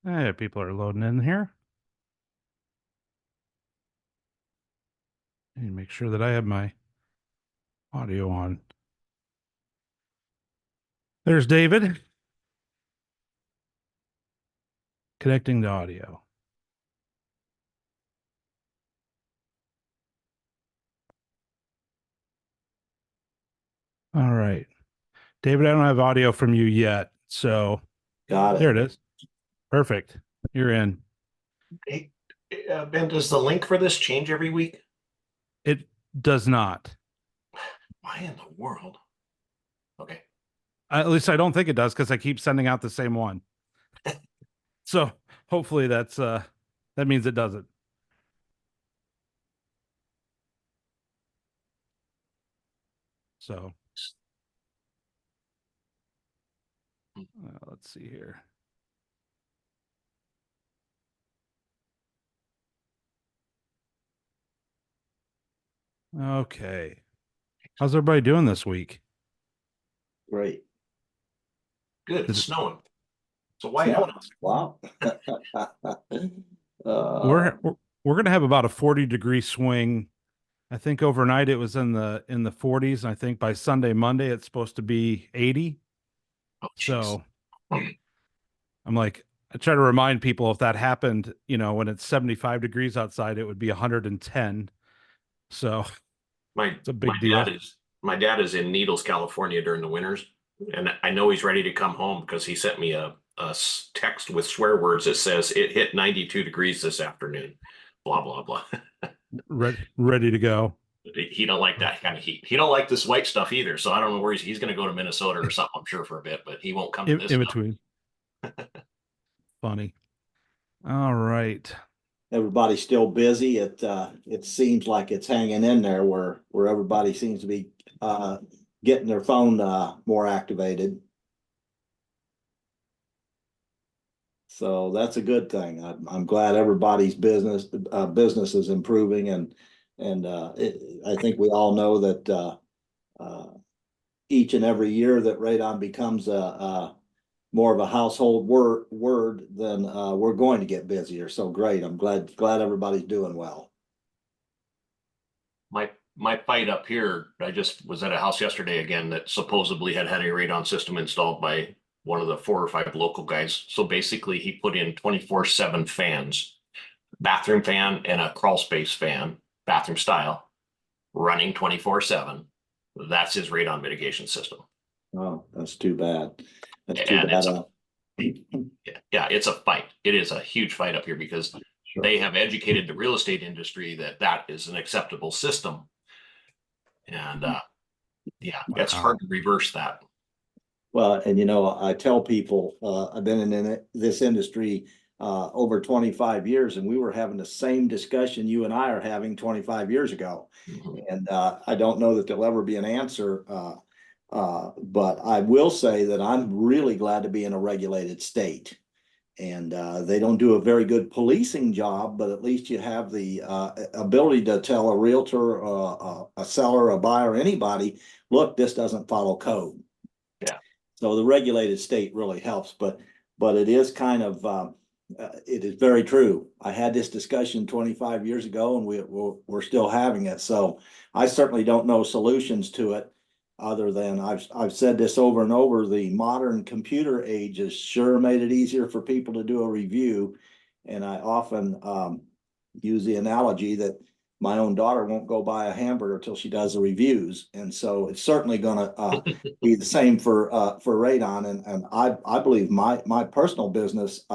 Hey, people are loading in here. I need to make sure that I have my audio on. There's David connecting to audio. All right. David, I don't have audio from you yet. So Got there it. it is. Perfect. You're in. Hey, Ben, does the link for this change every week? It does not. Why in the world? Okay. At least I don't think it does because I keep sending out the same one. So hopefully that means it doesn't. So let's see here. Okay. How's everybody doing this week? Great. Good. It's Is it, snowing. So why Snow. haven't Wow. we're Uh, we're, we're gonna have about a 40-degree swing. I think overnight it was in the 40s. And I think by Sunday, Monday, it's supposed to be 80. oh jeez. So I'm like, I try to remind people if that happened, when it's 75 degrees outside, it would be 110. So My it's a my big dad deal. is my dad is in Needles, California during the winters, and I know he's ready to come home because he sent me a text with swear words that says it hit 92 degrees this afternoon. Blah blah blah. Ready to go. He don't like that kind of heat. He don't like this white stuff either. So I don't know where he's going to go to Minnesota or something. I'm sure for a bit, but he won't come to this In stuff. between. Funny. All right. Everybody's still busy. It seems like it's hanging in there where everybody seems to be getting their phone more activated. So that's a good thing. I'm glad everybody's business is improving and I think we all know that uh, each and every year that radon becomes a more of a household word, then we're going to get busier. So great. I'm glad everybody's doing well. My fight up here, I just was at a house yesterday again that supposedly had a radon system installed by one of the 4 or 5 local guys. So basically, he put in 24/7 fans, bathroom fan and a crawl space fan, bathroom style, running 24/7. That's his radon mitigation system, Oh, that's too bad. That's too and bad. it's a yeah, it's a fight. It is a huge fight up here because Sure. they have educated the real estate industry that that is an acceptable system, and yeah, it's hard Wow. to reverse that. Well, and I tell people, I've been in this industry over 25 years, and we were having the same discussion you and I are having 25 years ago. Mhm. And I don't know that there'll ever be an answer. But I will say that I'm really glad to be in a regulated state. And they don't do a very good policing job, but at least you have the ability to tell a realtor, a seller, a buyer, anybody, look, this doesn't follow code. Yeah. So the regulated state really helps, but it is kind of it is very true. I had this discussion 25 years ago, and we're still having it. So I certainly don't know solutions to it, other than I've said this over and over. The modern computer age has sure made it easier for people to do a review, and I often use the analogy that my own daughter won't go buy a hamburger till she does the reviews, and so it's certainly going to be the same for radon, and I believe my personal business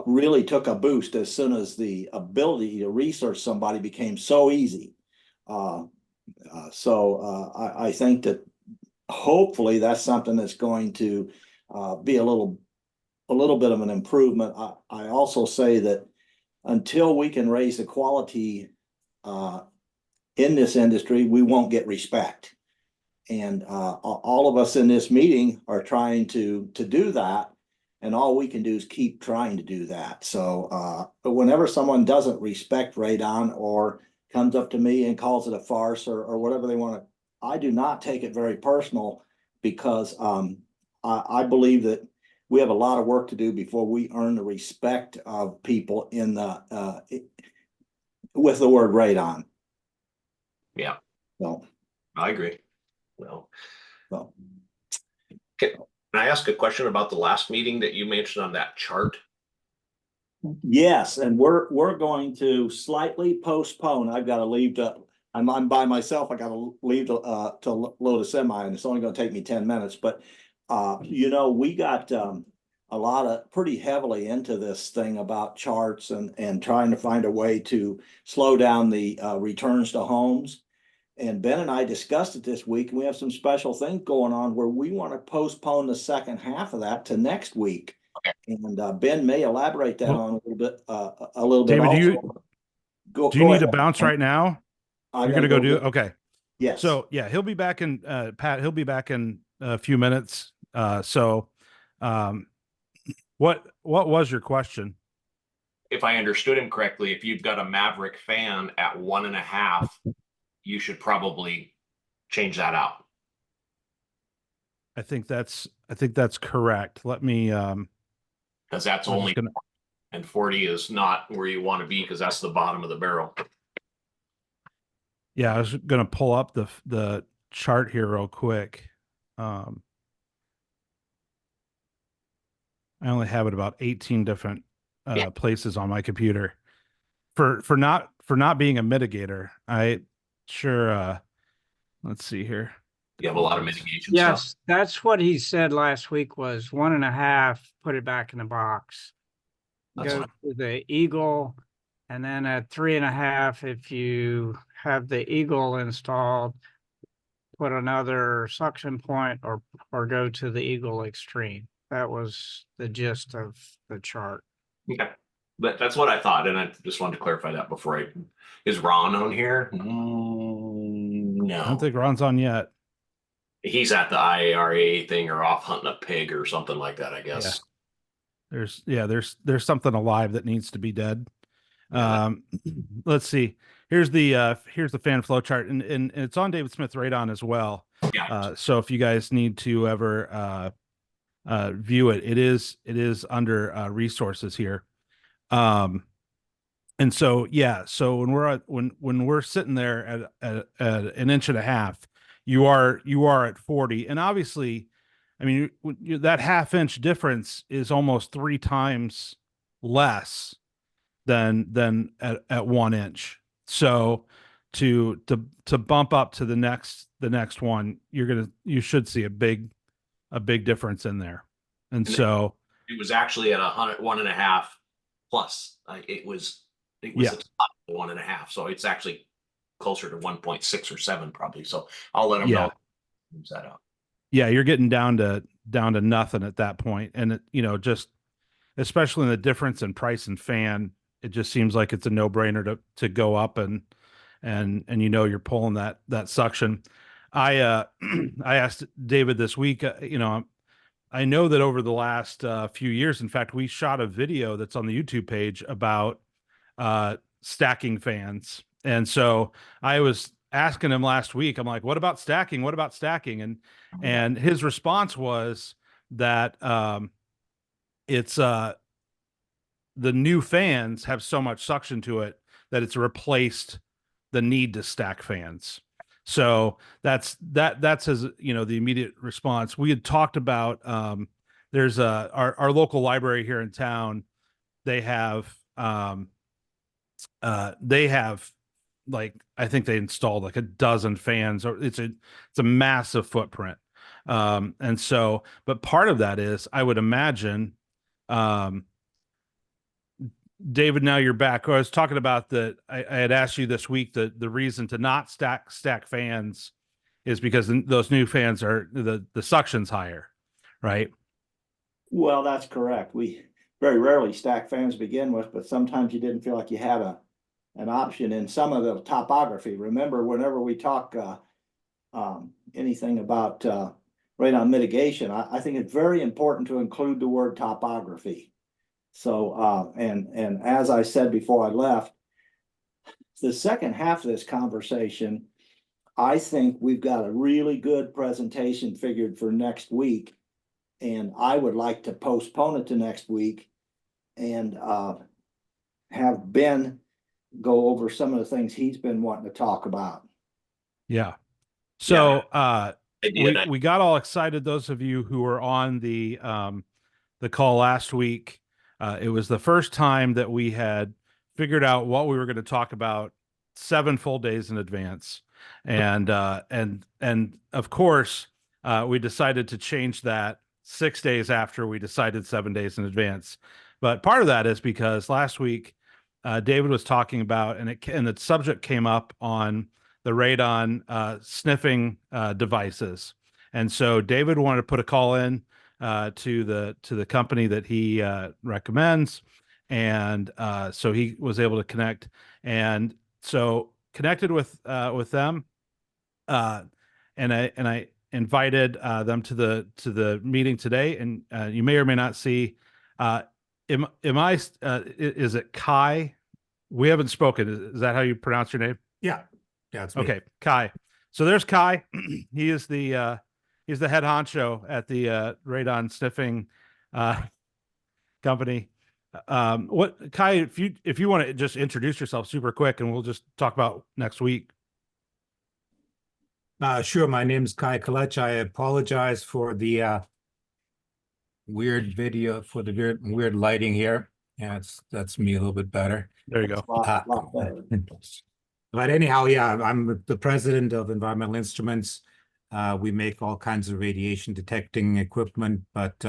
really took a boost as soon as the ability to research somebody became so easy. Uh, I think that hopefully that's something that's going to be a little bit of an improvement. I also say that until we can raise the quality uh, in this industry, we won't get respect. And all of us in this meeting are trying to do that. And all we can do is keep trying to do that. So but whenever someone doesn't respect radon or comes up to me and calls it a farce or whatever they want to, I do not take it very personal because I believe that we have a lot of work to do before we earn the respect of people in the, with the word radon. Yeah, So, I agree. Well, so. can I ask a question about the last meeting that you mentioned on that chart? Yes, and we're going to slightly postpone. I've got to leave I'm by myself. I got to leave to load a semi, and it's only going to take me 10 minutes. But you know, we got a lot of pretty heavily into this thing about charts and trying to find a way to slow down the returns to homes. And Ben and I discussed it this week, and we have some special things going on where we want to postpone the second half of that to next week. And Ben may elaborate that on a little bit David, also. do you Go need ahead. to bounce right now? I You're gotta gonna go do get- it. Okay. Yes. So yeah, he'll be back in Pat, he'll be back in a few minutes. Um, what was your question? If I understood him correctly, if you've got a Maverick fan at 1.5, you should probably change that out. I think that's correct. Let me Because that's I was only, just gonna, and 40 is not where you want to be because that's the bottom of the barrel. yeah, I was gonna pull up the chart here real quick. Um, I only have it about 18 different places on my computer. For not being a mitigator, I sure let's see here. You have a lot of mitigation stuff. Yes, that's what he said last week was 1.5, put it back in the box. That's Go fine. to the Eagle, and then at 3.5, if you have the Eagle installed, put another suction point or go to the Eagle Extreme. That was the gist of the chart. Okay. But that's what I thought, and I just wanted to clarify that before I. Is Ron on here? I don't No. think Ron's on yet. He's at the IARA thing or off hunting a pig or something like that, I guess. There's something alive that needs to be dead. Yeah, Let's see. Here's the fan flow chart, and it's on David Smith Radon as well. yeah. So if you guys need to ever view it, it is under resources here. And so yeah, so when we're sitting there at an inch and a half, you are at 40, and obviously, I mean, that half-inch difference is almost 3 times less than at 1 inch. So to bump up to the next one, you should see a big difference in there. And so It was actually at 1.5 plus. It was Yeah. a top 1.5, so it's actually closer to 1.6 or 7 probably. So I'll let him Yeah. know. Moves that out. yeah, you're getting down to nothing at that point. And just especially in the difference in price and fan, it just seems like it's a no-brainer to go up and you're pulling that suction. I I asked David this week, I know that over the last few years, in fact, we shot a video that's on the YouTube page about stacking fans. And so I was asking him last week, I'm like, what about stacking? What about stacking? And his response was that it's the new fans have so much suction to it that it's replaced the need to stack fans. So that's his, the immediate response. We had talked about there's our local library here in town. They have like, I think they installed like a dozen fans, or it's a massive footprint. And so, but part of that is, I would imagine, David, now you're back. I was talking about I had asked you this week that the reason to not stack fans is because those new fans are the suction's higher, right? Well, that's correct. We very rarely stack fans to begin with, but sometimes you didn't feel like you had an option in some of the topography. Remember, whenever we talk anything about radon mitigation, I think it's very important to include the word topography. So and as I said before I left, the second half of this conversation, I think we've got a really good presentation figured for next week. And I would like to postpone it to next week and have Ben go over some of the things he's been wanting to talk about. Yeah. So Idea. we got all excited. Those of you who were on the call last week, it was the first time that we had figured out what we were going to talk about 7 full days in advance, and of course we decided to change that 6 days after we decided 7 days in advance. But part of that is because last week David was talking about, and the subject came up on the radon sniffing devices, and so David wanted to put a call in to the company that he recommends, and so he was able to connect, and so connected with them, and I invited them to the meeting today, and you may or may not see. Is it Kai? We haven't spoken. Is that how you pronounce your name? Yeah, it's me. Okay, Kai. So there's Kai. He is he's the head honcho at the radon sniffing company. What Kai, if you want to just introduce yourself super quick, and we'll just talk about next week. Sure. My name's Kai Kalech. I apologize for the weird video, for the weird lighting here. Yeah, that's me a little bit better. There you go. Lot better. But anyhow, yeah, I'm the president of Environmental Instruments. We make all kinds of radiation detecting equipment, but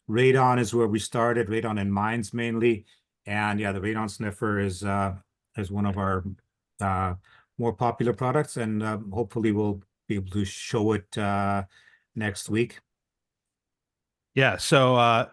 radon is where we started, radon in mines mainly. And yeah, the radon sniffer is one of our more popular products, and hopefully we'll be able to show it next week. Yeah. So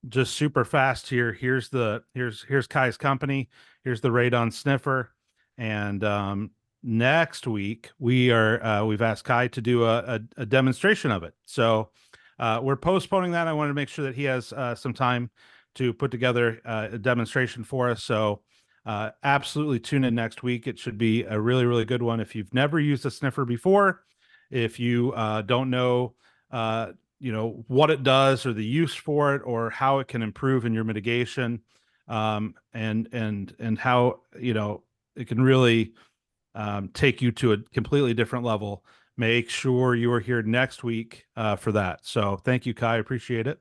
just super fast here. Here's Kai's company. Here's the radon sniffer, and next week we've asked Kai to do a demonstration of it. So we're postponing that. I wanted to make sure that he has some time to put together a demonstration for us. So absolutely tune in next week. It should be a really, really good one. If you've never used a sniffer before, if you don't know what it does or the use for it or how it can improve in your mitigation, and how it can really take you to a completely different level, make sure you are here next week for that. So thank you, Kai. Appreciate it.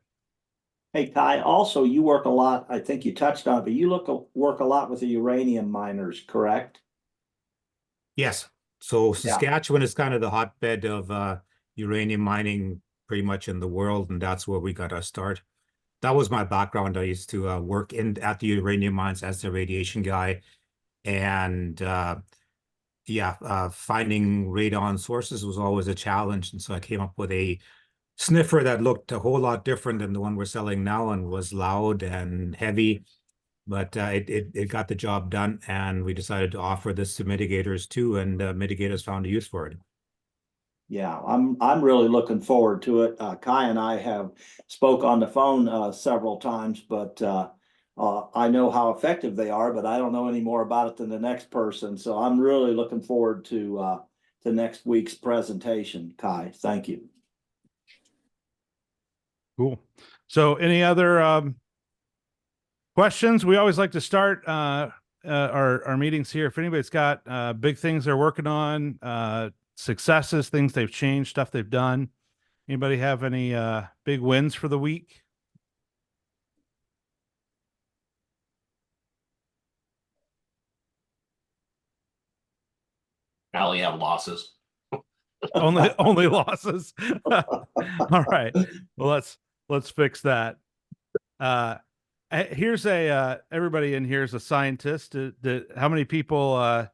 Hey, Kai, also you work a lot, I think you touched on it, but you work a lot with the uranium miners, correct? Yes. So Saskatchewan is kind of the hotbed of uranium mining pretty much in the world, and that's where we got our start. That was my background. I used to work at the uranium mines as the radiation guy, and finding radon sources was always a challenge. And so I came up with a sniffer that looked a whole lot different than the one we're selling now, and was loud and heavy, but it got the job done, and we decided to offer this to mitigators too, and mitigators found a use for it. Yeah, I'm really looking forward to it. Kai and I have spoke on the phone several times, but I know how effective they are, but I don't know any more about it than the next person. So I'm really looking forward to next week's presentation. Kai, thank you. Cool. So any other questions? We always like to start our meetings here. If anybody's got big things they're working on, successes, things they've changed, stuff they've done. Anybody have any big wins for the week? I only have losses. only losses. All right. Well, let's fix that. Here's everybody in here is a scientist. How many people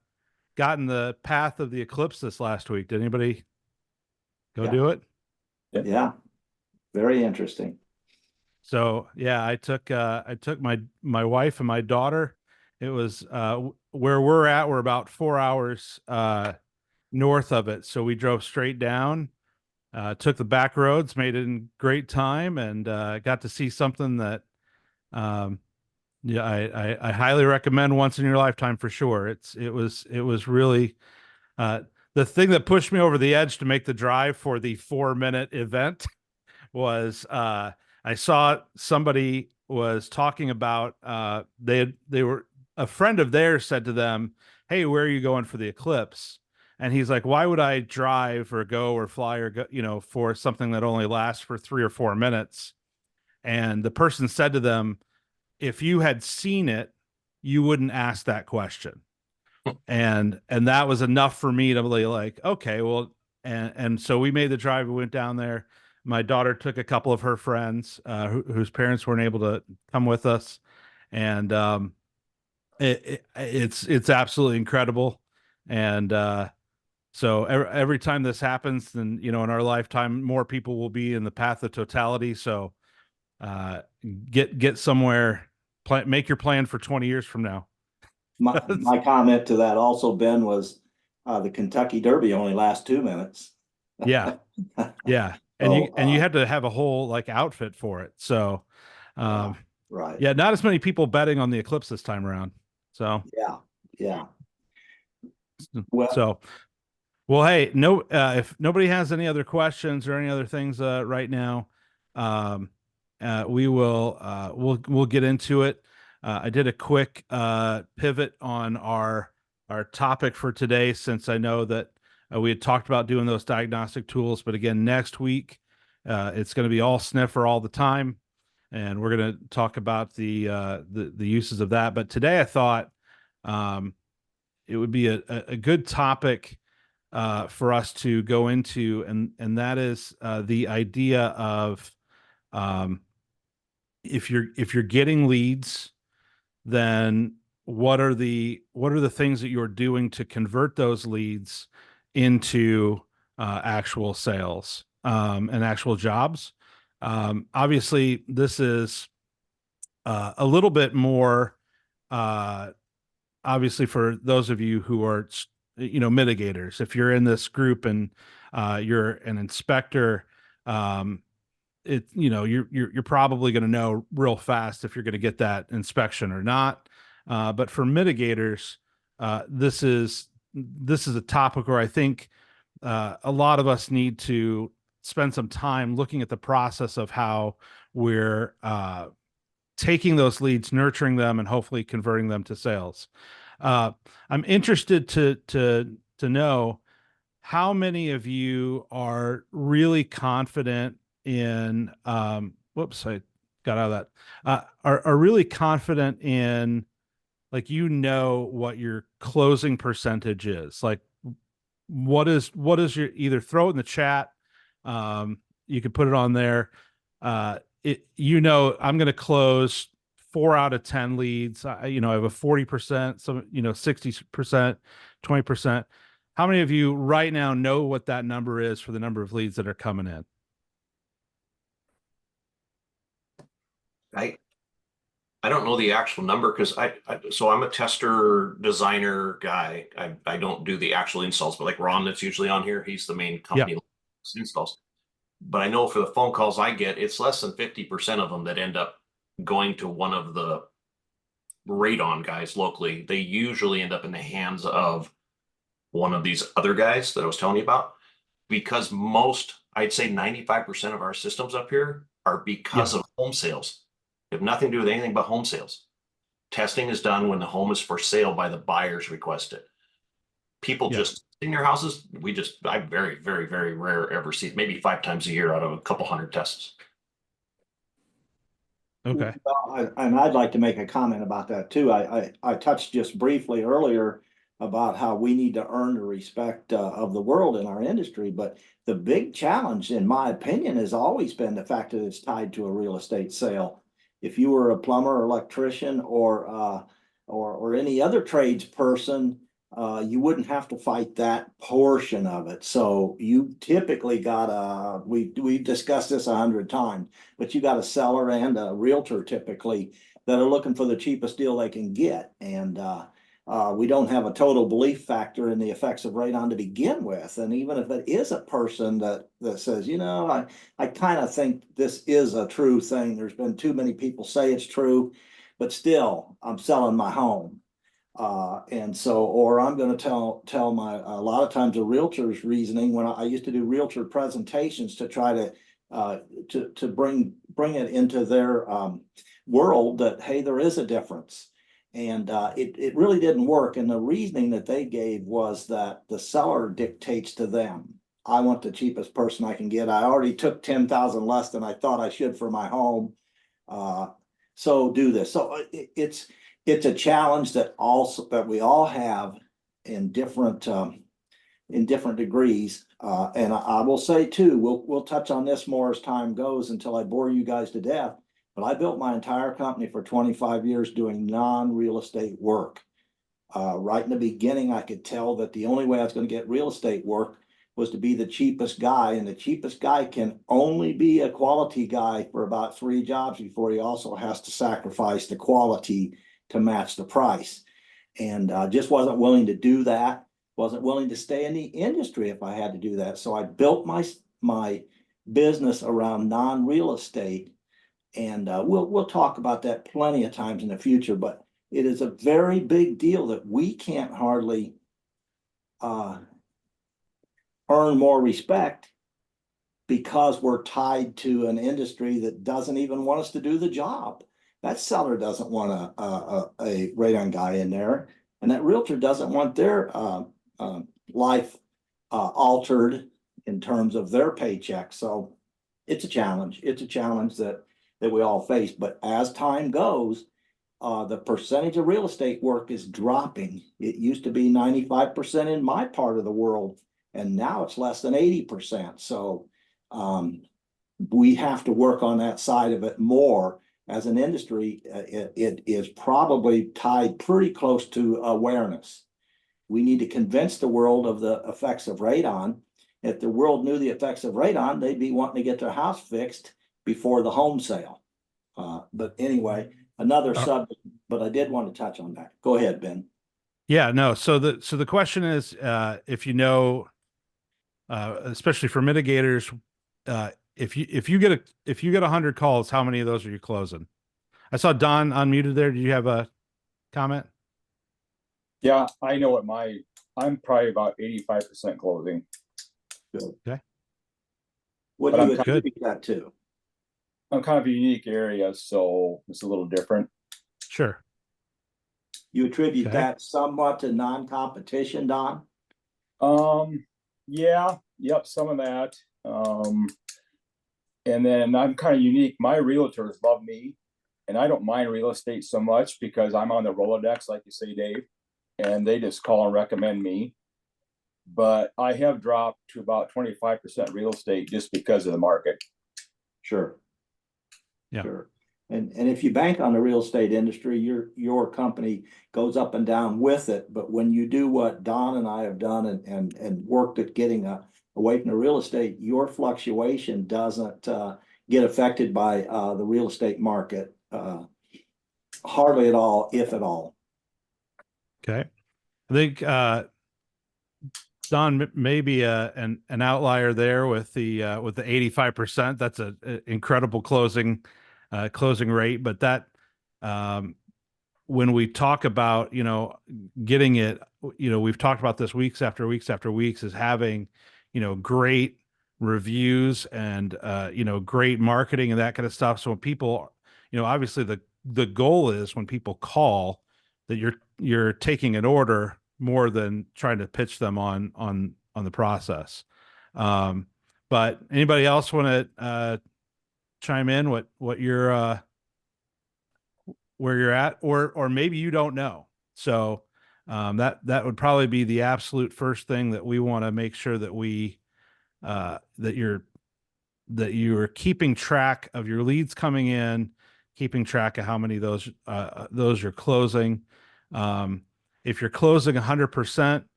got in the path of the eclipse this last week? Did anybody go do it? Yeah, very interesting. So yeah, I took my wife and my daughter. It was where we're at. We're about 4 hours north of it, so we drove straight down, took the back roads, made it in great time, and got to see something that I highly recommend once in your lifetime for sure. It was really the thing that pushed me over the edge to make the drive for the 4-minute event was I saw somebody was talking about they were a friend of theirs said to them, "Hey, where are you going for the eclipse?" And he's like, "Why would I drive or go or fly or go, for something that only lasts for 3 or 4 minutes?" And the person said to them, "If you had seen it, you wouldn't ask that question." And that was enough for me to be like, okay, well, and so we made the drive. We went down there. My daughter took a couple of her friends whose parents weren't able to come with us, and it's absolutely incredible. And so every time this happens, then in our lifetime, more people will be in the path of totality. So uh, get somewhere, make your plan for 20 years from now. My comment to that also, Ben, was the Kentucky Derby only lasts 2 minutes. Yeah. Yeah. And So, you had to have a whole like outfit for it. So right. yeah, not as many people betting on the eclipse this time around. So Yeah. Yeah. Well, so well, hey, no, if nobody has any other questions or any other things right now, um, we will we'll get into it. I did a quick pivot on our topic for today, since I know that we had talked about doing those diagnostic tools, but again, next week it's going to be all sniffer all the time, and we're going to talk about the uses of that. But today, I thought it would be a good topic for us to go into, and that is the idea of um, if you're getting leads, then what are the things that you're doing to convert those leads into actual sales and actual jobs. Obviously, this is a little bit more uh, obviously for those of you who are mitigators. If you're in this group and you're an inspector, um, you're probably going to know real fast if you're going to get that inspection or not. But for mitigators, this is a topic where I think a lot of us need to spend some time looking at the process of how we're taking those leads, nurturing them, and hopefully converting them to sales. I'm interested to know how many of you are really confident in. Whoops, I got out of that. Are really confident in, like, what your closing percentage is. Like, what is your, either throw it in the chat. You can put it on there. I'm going to close 4 out of 10 leads. I have a 40%, some 60%, 20%. How many of you right now know what that number is for the number of leads that are coming in? I don't know the actual number because so I'm a tester designer guy. I don't do the actual installs, but like Ron that's usually on here, he's the main company installs. But I know for the phone calls I get, it's less than 50% of them that end up going to one of the Radon guys locally. They usually end up in the hands of one of these other guys that I was telling you about, because I'd say 95% of our systems up here are because of home sales. They have nothing to do with anything but home sales. Testing is done when the home is for sale by the buyers request it. People just in your houses, I very, very, very rare ever see, maybe 5 times a year out of a couple hundred tests. Okay. Well, and I'd like to make a comment about that too. I touched just briefly earlier about how we need to earn the respect of the world in our industry, but the big challenge, in my opinion, has always been the fact that it's tied to a real estate sale. If you were a plumber or electrician or any other trades person, you wouldn't have to fight that portion of it. So you typically got we discussed this 100 times, but you got a seller and a realtor typically that are looking for the cheapest deal they can get. And we don't have a total belief factor in the effects of radon to begin with. And even if it is a person that says, I kind of think this is a true thing. There's been too many people say it's true, but still I'm selling my home. And so, or I'm going to tell a lot of times a realtor's reasoning when I used to do realtor presentations to try to to bring it into their world that, hey, there is a difference. And it really didn't work. And the reasoning that they gave was that the seller dictates to them. I want the cheapest person I can get. I already took 10,000 less than I thought I should for my home. So do this. So it's a challenge that we all have in different degrees. And I will say too, we'll touch on this more as time goes until I bore you guys to death. But I built my entire company for 25 years doing non-real estate work. Right in the beginning, I could tell that the only way I was going to get real estate work was to be the cheapest guy. And the cheapest guy can only be a quality guy for about 3 jobs before he also has to sacrifice the quality to match the price. And just wasn't willing to do that. Wasn't willing to stay in the industry if I had to do that. So I built my business around non-real estate. And we'll talk about that plenty of times in the future, but it is a very big deal that we can't hardly earn more respect because we're tied to an industry that doesn't even want us to do the job. That seller doesn't want a radon guy in there, and that realtor doesn't want their life altered in terms of their paycheck. So it's a challenge. It's a challenge that we all face. But as time goes, the percentage of real estate work is dropping. It used to be 95% in my part of the world, and now it's less than 80%. So we have to work on that side of it more. As an industry, it is probably tied pretty close to awareness. We need to convince the world of the effects of radon. If the world knew the effects of radon, they'd be wanting to get their house fixed before the home sale. But anyway, another subject, but I did want to touch on that. Go ahead, Ben. Yeah, no. So the question is, if you know, especially for mitigators, if you get 100 calls, how many of those are you closing? I saw Don unmuted there. Do you have a comment? Yeah, I know I'm probably about 85% closing. Okay. What But do you I'm attribute that to? I'm kind of a unique area, so it's a little different. Sure. You attribute Okay. that somewhat to non-competition, Don? Yeah, yep, some of that. And then I'm kind of unique. My realtors love me, and I don't mind real estate so much because I'm on the Rolodex, like you say, Dave, and they just call and recommend me. But I have dropped to about 25% real estate just because of the market. Sure. Yeah. Sure. And if you bank on the real estate industry, your company goes up and down with it. But when you do what Don and I have done and worked at getting away from the real estate, your fluctuation doesn't get affected by the real estate market hardly at all, if at all. Okay. I think Don may be an outlier there with the 85%. That's an incredible closing rate. But that when we talk about, getting it, we've talked about this weeks after weeks after weeks, is having, great reviews and, great marketing and that kind of stuff. So when people, obviously the goal is when people call that you're taking an order more than trying to pitch them on the process. But anybody else want to chime in what you're where you're at, or maybe you don't know. So that would probably be the absolute first thing that we want to make sure that we that you're keeping track of your leads coming in, keeping track of how many of those you're closing. If you're closing 100%,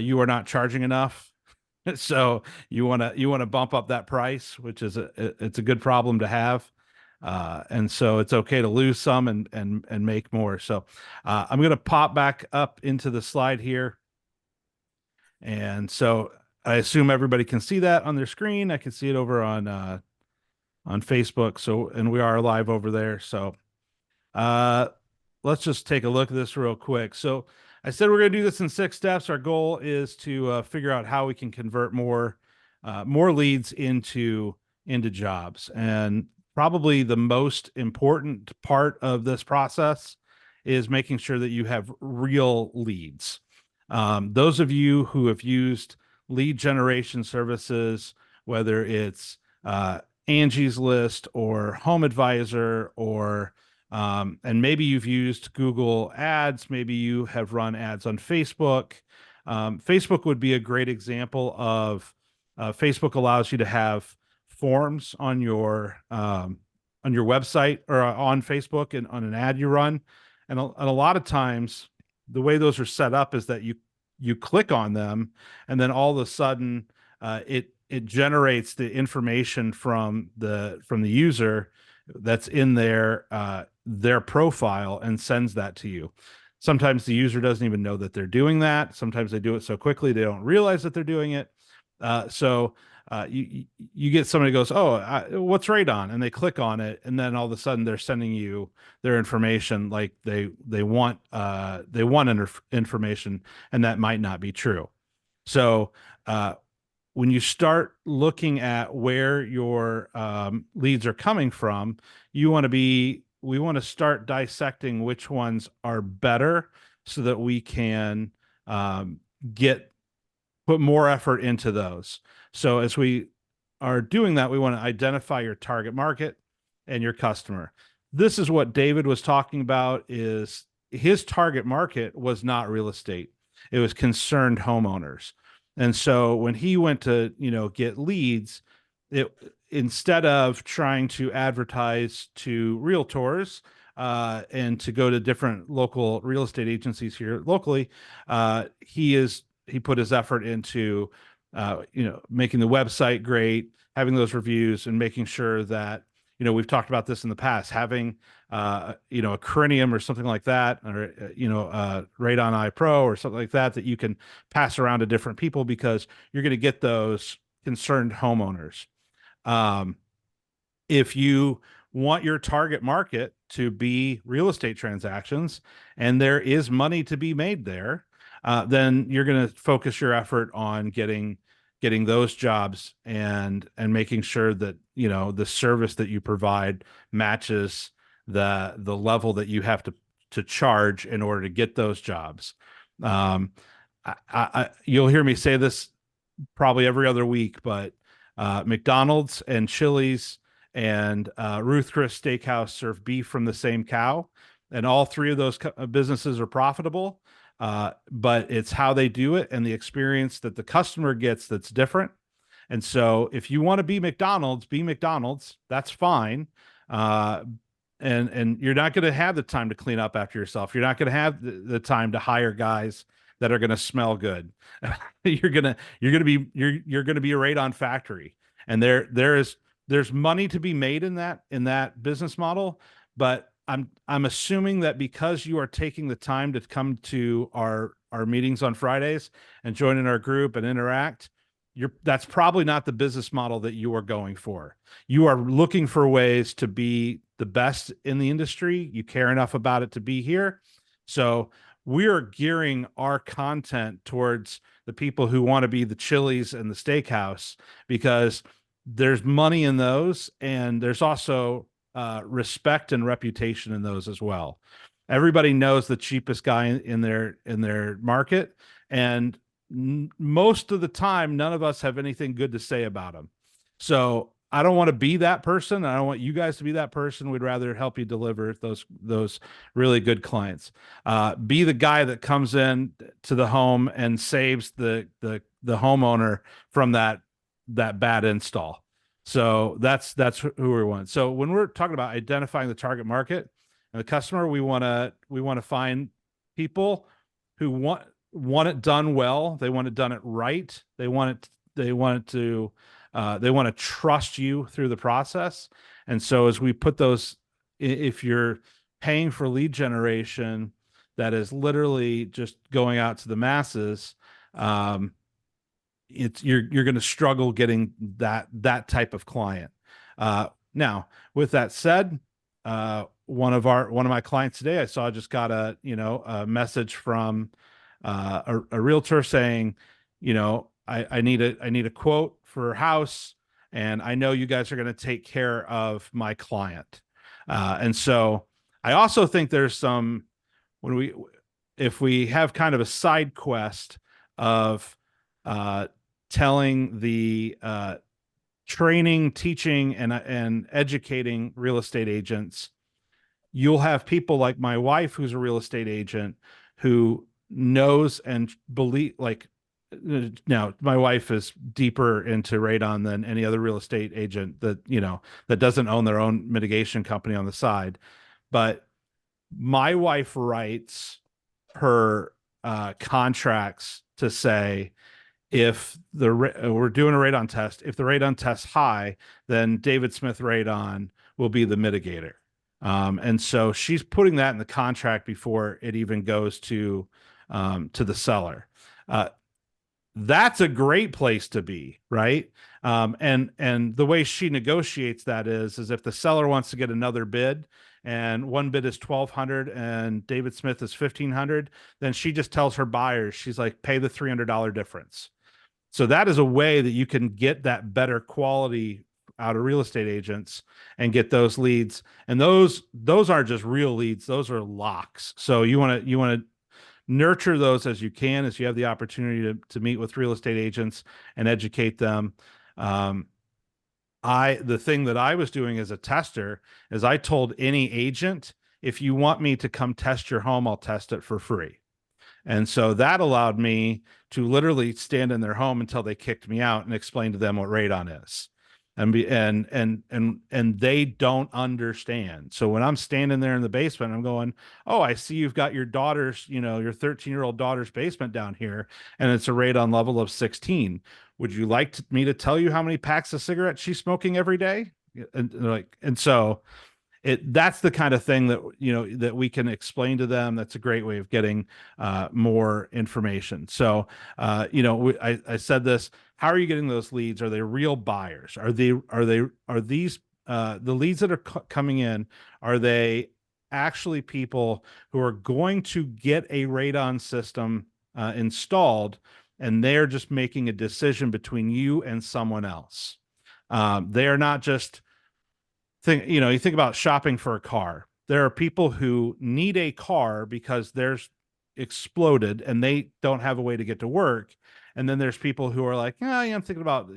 you are not charging enough. So you want to bump up that price, which is it's a good problem to have. And so it's okay to lose some and make more. So I'm going to pop back up into the slide here. And so I assume everybody can see that on their screen. I can see it over on Facebook. So, and we are live over there. So let's just take a look at this real quick. So I said we're going to do this in 6 steps. Our goal is to figure out how we can convert more leads into into jobs. And probably the most important part of this process is making sure that you have real leads. Those of you who have used lead generation services, whether it's Angie's List or Home Advisor, or and maybe you've used Google Ads, maybe you have run ads on Facebook. Facebook would be a great example of Facebook allows you to have forms on your website or on Facebook and on an ad you run, and a lot of times the way those are set up is that you click on them, and then all of a sudden it generates the information from the user that's in their profile and sends that to you. Sometimes the user doesn't even know that they're doing that. Sometimes they do it so quickly they don't realize that they're doing it. So you get somebody who goes, oh, what's Radon? And they click on it, and then all of a sudden they're sending you their information like they want information, and that might not be true. So when you start looking at where your leads are coming from, we want to start dissecting which ones are better so that we can put more effort into those. So as we are doing that, we want to identify your target market and your customer. This is what David was talking about. Is his target market was not real estate. It was concerned homeowners. And so when he went to, get leads, instead of trying to advertise to realtors and to go to different local real estate agencies here locally, he put his effort into, making the website great, having those reviews, and making sure that, we've talked about this in the past, having, a Crinium or something like that, or, Radon Eye Pro or something like that you can pass around to different people, because you're going to get those concerned homeowners. If you want your target market to be real estate transactions and there is money to be made there, then you're going to focus your effort on getting those jobs and making sure that, the service that you provide matches the level that you have to charge in order to get those jobs. You'll hear me say this probably every other week, but McDonald's and Chili's and Ruth Chris Steakhouse serve beef from the same cow, and all three of those businesses are profitable. But it's how they do it and the experience that the customer gets that's different. And so if you want to be McDonald's, that's fine. And you're not going to have the time to clean up after yourself. You're not going to have the time to hire guys that are going to smell good. you're going to be a radon factory. And there's money to be made in that business model, but I'm assuming that because you are taking the time to come to our meetings on Fridays and join in our group and interact, that's probably not the business model that you are going for. You are looking for ways to be the best in the industry. You care enough about it to be here. So we are gearing our content towards the people who want to be the Chili's and the Steakhouse, because there's money in those, and there's also respect and reputation in those as well. Everybody knows the cheapest guy in their market, and most of the time, none of us have anything good to say about him. So I don't want to be that person. I don't want you guys to be that person. We'd rather help you deliver those really good clients. Be the guy that comes in to the home and saves the homeowner from that bad install. So that's who we want. So when we're talking about identifying the target market and the customer, we want to find people who want it done well. They want it done right. They want to trust you through the process. And so as we put those, if you're paying for lead generation, that is literally just going out to the masses, you're going to struggle getting that type of client. Now, with that said, one of my clients today, I saw, just got a message from a realtor saying, I need a quote for a house. and I know you guys are going to take care of my client. And so I also think there's some, if we have kind of a side quest of telling the training, teaching, and educating real estate agents, you'll have people like my wife, who's a real estate agent, who knows and believe, like, now my wife is deeper into radon than any other real estate agent that, that doesn't own their own mitigation company on the side. But my wife writes her contracts to say, if we're doing a radon test, if the radon test's high, then David Smith Radon will be the mitigator. And so she's putting that in the contract before it even goes to the seller. That's a great place to be, right? And the way she negotiates that is if the seller wants to get another bid, and one bid is 1,200 and David Smith is 1,500, then she just tells her buyers, she's like, pay the $300 difference. So that is a way that you can get that better quality out of real estate agents and get those leads. And those aren't just real leads; those are locks. So you want to nurture those as you can, as you have the opportunity to meet with real estate agents and educate them. The thing that I was doing as a tester is I told any agent, if you want me to come test your home, I'll test it for free. And so that allowed me to literally stand in their home until they kicked me out and explain to them what radon is. And they don't understand. So when I'm standing there in the basement, I'm going, oh, I see you've got your daughter's, your 13-year-old daughter's basement down here, and it's a radon level of 16. Would you like me to tell you how many packs of cigarettes she's smoking every day? And so that's the kind of thing that that we can explain to them. That's a great way of getting more information. So I said this, how are you getting those leads? Are they real buyers? Are these the leads that are coming in, are they actually people who are going to get a radon system installed, and they're just making a decision between you and someone else? They are not just you think about shopping for a car. There are people who need a car because theirs exploded and they don't have a way to get to work. And then there's people who are like, yeah, I'm thinking about,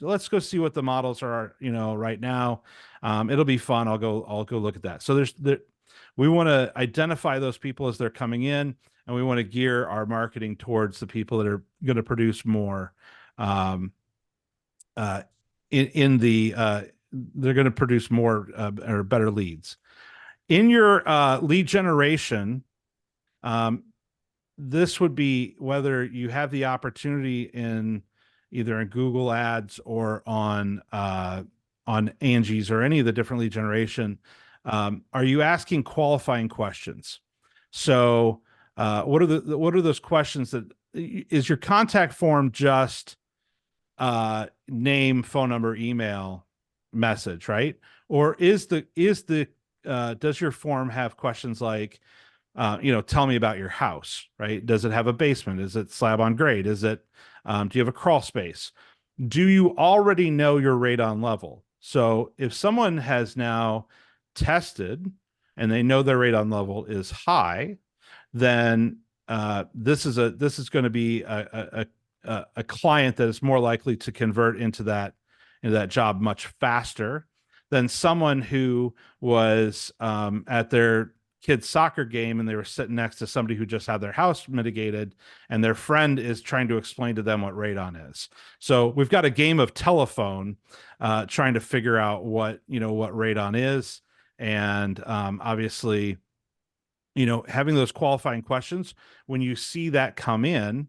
let's go see what the models are, right now. It'll be fun. I'll go look at that. So we want to identify those people as they're coming in, and we want to gear our marketing towards the people that are going to produce more, they're going to produce more or better leads. In your lead generation, this would be whether you have the opportunity in either in Google Ads or on Angie's or any of the different lead generation. Are you asking qualifying questions? So what are those questions? That is your contact form just name, phone number, email, message, right? Or does your form have questions like, tell me about your house, right? Does it have a basement? Is it slab on grade? Is it, do you have a crawl space? Do you already know your radon level? So if someone has now tested and they know their radon level is high, then this is going to be a client that is more likely to convert into that job much faster than someone who was at their kid's soccer game and they were sitting next to somebody who just had their house mitigated, and their friend is trying to explain to them what radon is. So we've got a game of telephone trying to figure out what radon is. And obviously, having those qualifying questions, when you see that come in,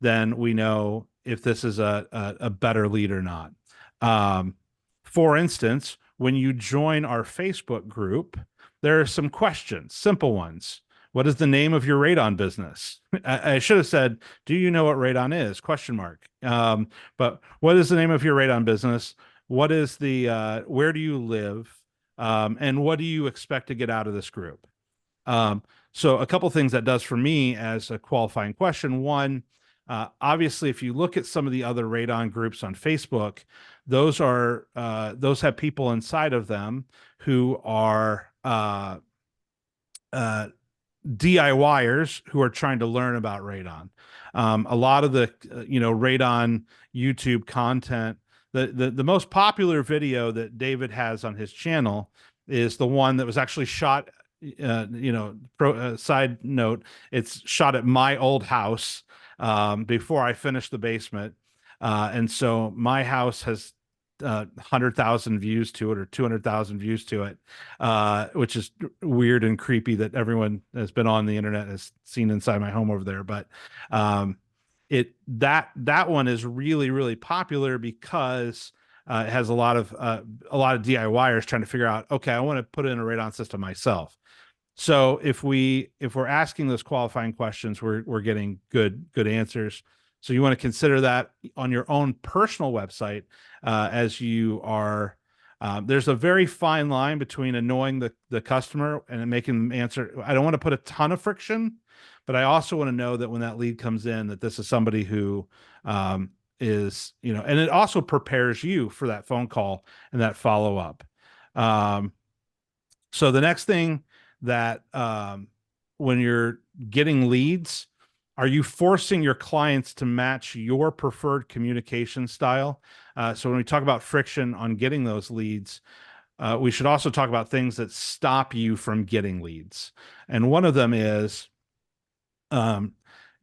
then we know if this is a better lead or not. For instance, when you join our Facebook group, there are some questions, simple ones. What is the name of your radon business? I should have said, do you know what radon is? Question mark. But what is the name of your radon business? What is where do you live? And what do you expect to get out of this group? So a couple things that does for me as a qualifying question. One, Obviously, if you look at some of the other radon groups on Facebook, those have people inside of them who are DIYers who are trying to learn about radon. A lot of the radon YouTube content, the most popular video that David has on his channel is the one that was actually shot. Side note, it's shot at my old house before I finished the basement, and so my house has 100,000 views to it, or 200,000 views to it, which is weird and creepy that everyone has been on the internet has seen inside my home over there. But that one is really, really popular because it has a lot of DIYers trying to figure out, okay, I want to put in a radon system myself. So if we're asking those qualifying questions, we're getting good answers. So you want to consider that on your own personal website as you are. There's a very fine line between annoying the customer and making them answer. I don't want to put a ton of friction, but I also want to know that when that lead comes in, that this is somebody who is, and it also prepares you for that phone call and that follow up. So the next thing that when you're getting leads, are you forcing your clients to match your preferred communication style? So when we talk about friction on getting those leads, we should also talk about things that stop you from getting leads. And one of them is, I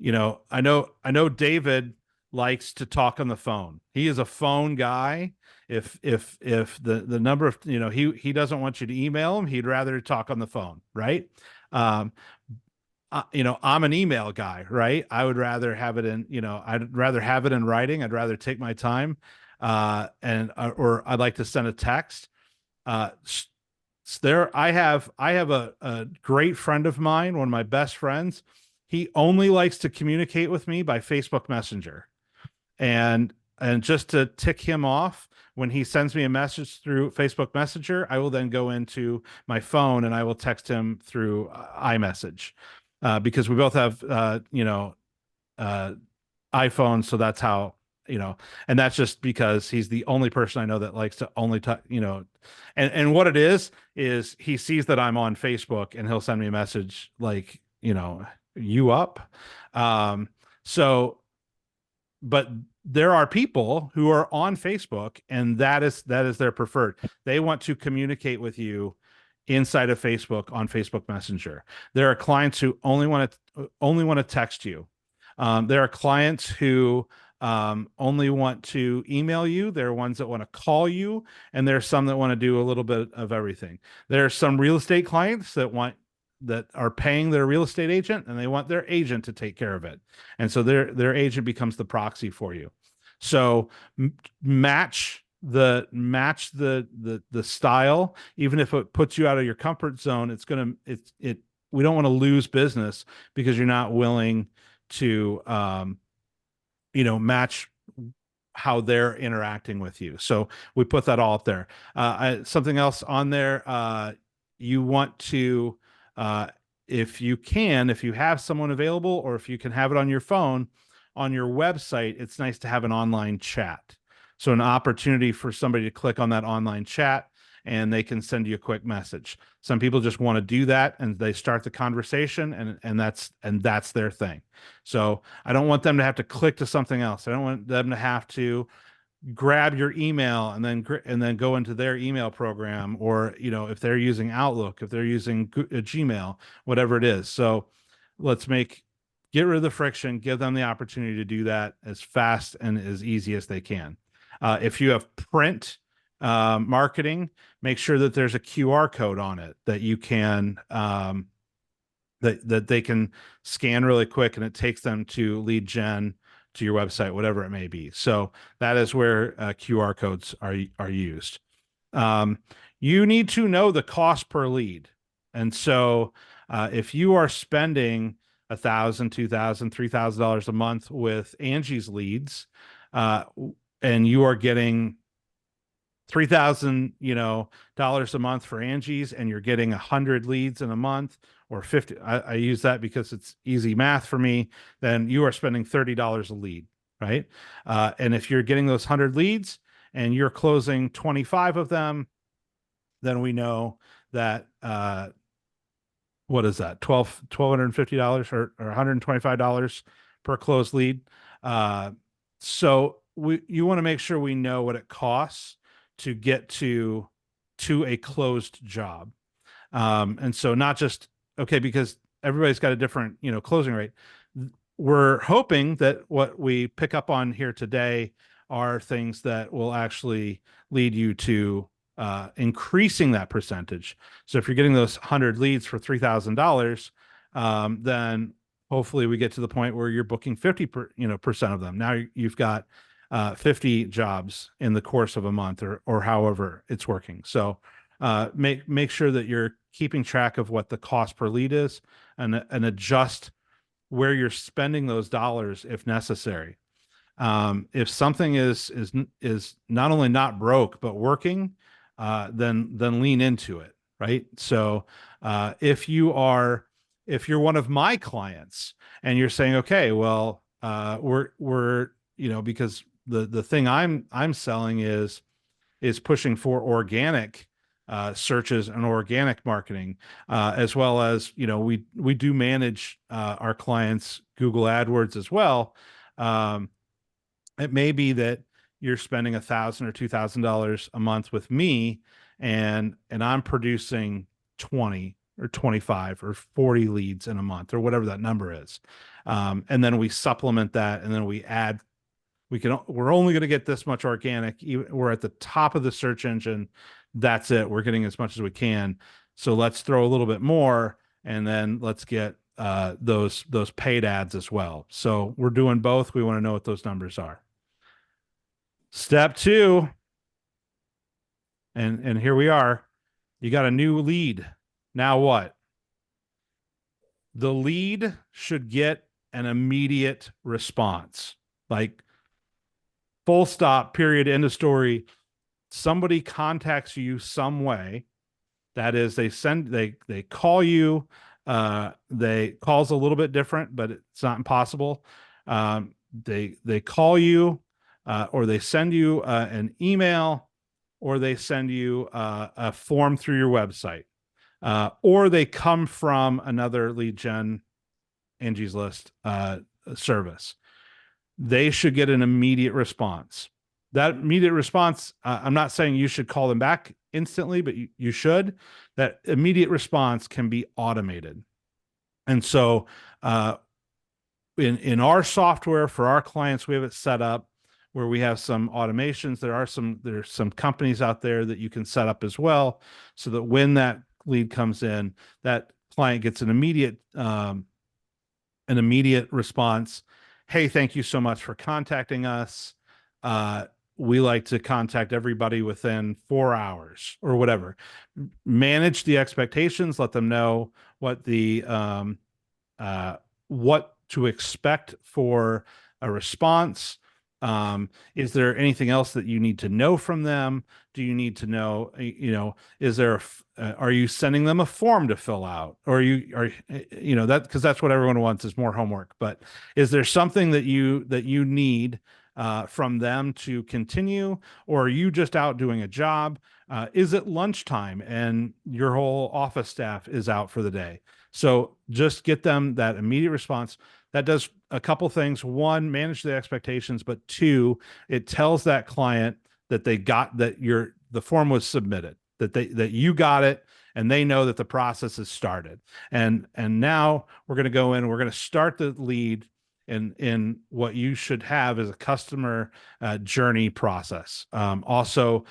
know David likes to talk on the phone. He is a phone guy. If the number of, he doesn't want you to email him, he'd rather talk on the phone, right? I'm an email guy, right? I would rather have it I'd rather have it in writing. I'd rather take my time, or I'd like to send a text. I have a great friend of mine, one of my best friends. He only likes to communicate with me by Facebook Messenger. And just to tick him off, when he sends me a message through Facebook Messenger, I will then go into my phone and I will text him through iMessage, because we both have iPhones. So that's how, and that's just because he's the only person I know that likes to only talk, and what it is he sees that I'm on Facebook and he'll send me a message like, you up? But there are people who are on Facebook and that is their preferred. They want to communicate with you inside of Facebook on Facebook Messenger. There are clients who only want to text you. There are clients who only want to email you. There are ones that want to call you, and there are some that want to do a little bit of everything. There are some real estate clients that are paying their real estate agent, and they want their agent to take care of it. And so their agent becomes the proxy for you. So match the style, even if it puts you out of your comfort zone. We don't want to lose business because you're not willing to match how they're interacting with you. So we put that all up there. Something else on there, you want to, if you have someone available, or if you can have it on your phone, on your website, it's nice to have an online chat. So an opportunity for somebody to click on that online chat and they can send you a quick message. Some people just want to do that and they start the conversation, and that's their thing. So I don't want them to have to click to something else. I don't want them to have to grab your email and then go into their email program, or if they're using Outlook, if they're using Gmail, whatever it is. So let's get rid of the friction, give them the opportunity to do that as fast and as easy as they can. If you have print marketing, make sure that there's a QR code on it that you can that they can scan really quick, and it takes them to lead gen to your website, whatever it may be. So that is where QR codes are used. You need to know the cost per lead. And so if you are spending $1,000, $2,000, $3,000 a month with Angie's leads, and you are getting $3,000 dollars a month for Angie's, and you're getting 100 leads in a month, or 50, I use that because it's easy math for me, then you are spending $30 a lead, right? And if you're getting those 100 leads and you're closing 25 of them, then we know that, what is that? $1,250 or $125 per closed lead. So you want to make sure we know what it costs to get to a closed job. And so not just, okay, because everybody's got a different, closing rate. We're hoping that what we pick up on here today are things that will actually lead you to increasing that percentage. So if you're getting those 100 leads for $3,000, then hopefully we get to the point where you're booking 50% of them. Now you've got 50 jobs in the course of a month, or however it's working. So make sure that you're keeping track of what the cost per lead is, and adjust where you're spending those dollars if necessary. If something is not only not broke but working, then lean into it, right? So if you're one of my clients and you're saying, okay, well, we're because the thing I'm selling is pushing for organic searches and organic marketing, as well as, we do manage our clients' Google AdWords as well. It may be that you're spending $1,000 or $2,000 a month with me, and I'm producing 20 or 25 or 40 leads in a month, or whatever that number is. And then we supplement that, and then we add, we're only going to get this much organic. We're at the top of the search engine. That's it. We're getting as much as we can. So let's throw a little bit more, and then let's get those paid ads as well. So we're doing both. We want to know what those numbers are. Step 2. And here we are. You got a new lead. Now what? The lead should get an immediate response. Like, full stop, period, end of story. Somebody contacts you some way. That is, they call you. Call's a little bit different, but it's not impossible. They call you, or they send you an email, or they send you a form through your website, or they come from another lead gen Angie's List service. They should get an immediate response. That immediate response, I'm not saying you should call them back instantly, but you should. That immediate response can be automated. And so in our software for our clients, we have it set up where we have some automations. There's some companies out there that you can set up as well, so that when that lead comes in, that client gets an immediate response. Hey, thank you so much for contacting us. We like to contact everybody within 4 hours or whatever. Manage the expectations. Let them know what what to expect for a response. Is there anything else that you need to know from them? Do you need to know, is there are you sending them a form to fill out, or that, because that's what everyone wants, is more homework. But is there something that you need from them to continue, or are you just out doing a job? Is it lunchtime and your whole office staff is out for the day? So just get them that immediate response. That does a couple things. One, manage the expectations, but two, it tells that client that the form was submitted, that you got it, and they know that the process has started. And now we're going to go in, we're going to start the lead in what you should have as a customer journey process. We're also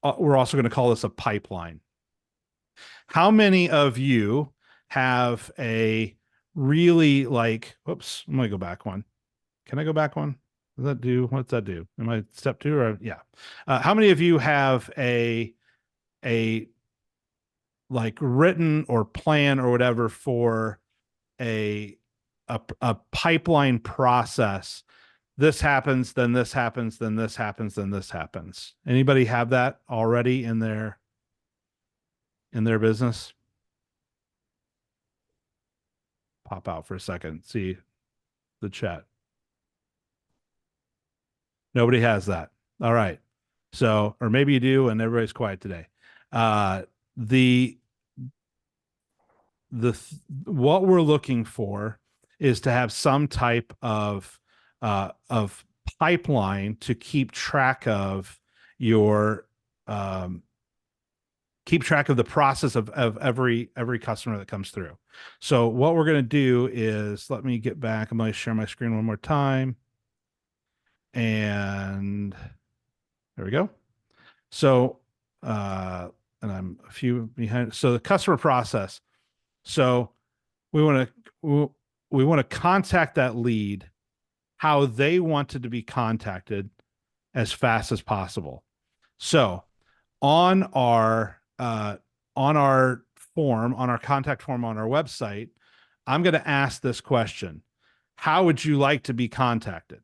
going to call this a pipeline. How many of you have a really, whoops, I'm going to go back one. Can I go back one? What's that do? Am I step 2 or yeah? How many of you have a written or plan or whatever for a pipeline process? This happens, then this happens, then this happens, then this happens. Anybody have that already in their business? pop out for a second, see the chat. Nobody has that. All right. So, or maybe you do, and everybody's quiet today. The what we're looking for is to have some type of pipeline to keep track of your keep track of the process of every customer that comes through. So what we're going to do is, let me get back. I'm going to share my screen one more time. And there we go. So, and I'm a few behind. So the customer process. So we want to contact that lead, how they wanted to be contacted as fast as possible. So on our form, on our contact form on our website, I'm going to ask this question: how would you like to be contacted?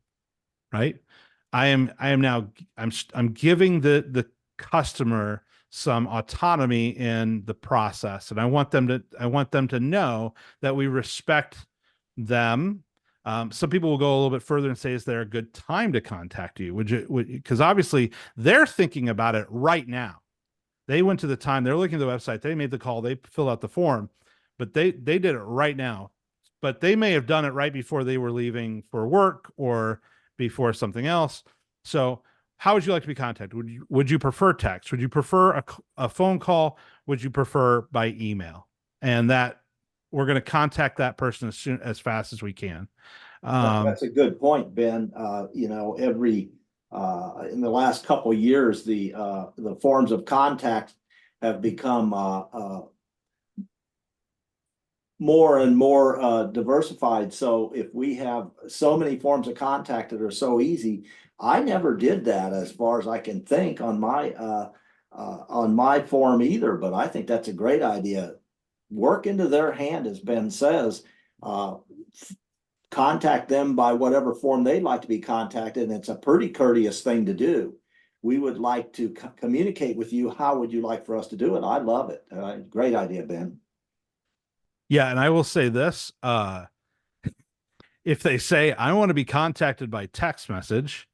Right? I'm giving the customer some autonomy in the process, and I want them to know that we respect them. Some people will go a little bit further and say, is there a good time to contact you? Because obviously they're thinking about it right now. They went to the time, they're looking at the website, they made the call, they filled out the form, but they did it right now. But they may have done it right before they were leaving for work or before something else. So how would you like to be contacted? Would you prefer text? Would you prefer a phone call? Would you prefer by email? And that we're going to contact that person as fast as we can. That's a good point, Ben. You know, in the last couple of years, the forms of contact have become more and more diversified. So if we have so many forms of contact that are so easy, I never did that as far as I can think on my form either. But I think that's a great idea. Work into their hand, as Ben says. Contact them by whatever form they'd like to be contacted, and it's a pretty courteous thing to do. We would like to communicate with you. How would you like for us to do it? I love it. Great idea, Ben. Yeah, and I will say this, if they say, I want to be contacted by text message,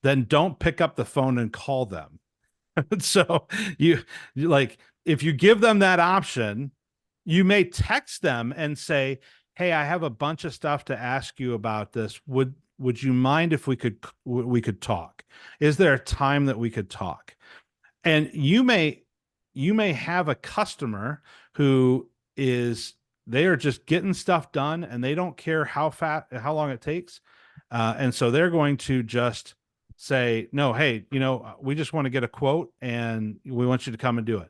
then don't pick up the phone and call them. So you like, if you give them that option, you may text them and say, hey, I have a bunch of stuff to ask you about this. Would you mind if we could talk? Is there a time that we could talk? And you may have a customer who they are just getting stuff done and they don't care how long it takes. And so they're going to just say, no, hey, we just want to get a quote and we want you to come and do it.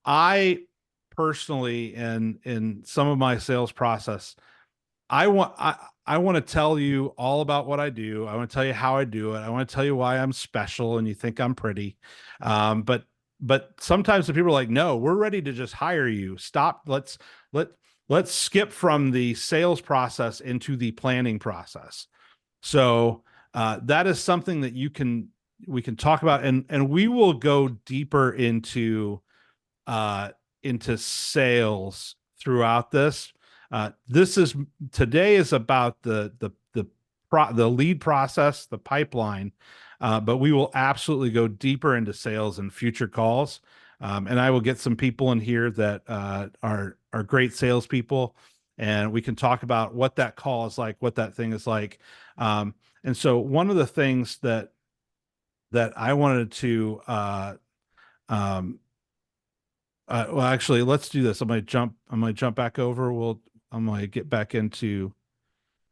I personally, in some of my sales process, I want to tell you all about what I do. I want to tell you how I do it. I want to tell you why I'm special and you think I'm pretty. But sometimes the people are like, no, we're ready to just hire you. Stop. Let's skip from the sales process into the planning process. So that is something that we can talk about, and we will go deeper into sales throughout this. Today is about the lead process, the pipeline, but we will absolutely go deeper into sales in future calls. And I will get some people in here that are great salespeople, and we can talk about what that call is like, what that thing is like. And so one of the things that I wanted to well, actually, let's do this. I'm going to jump back over. I'm going to get back into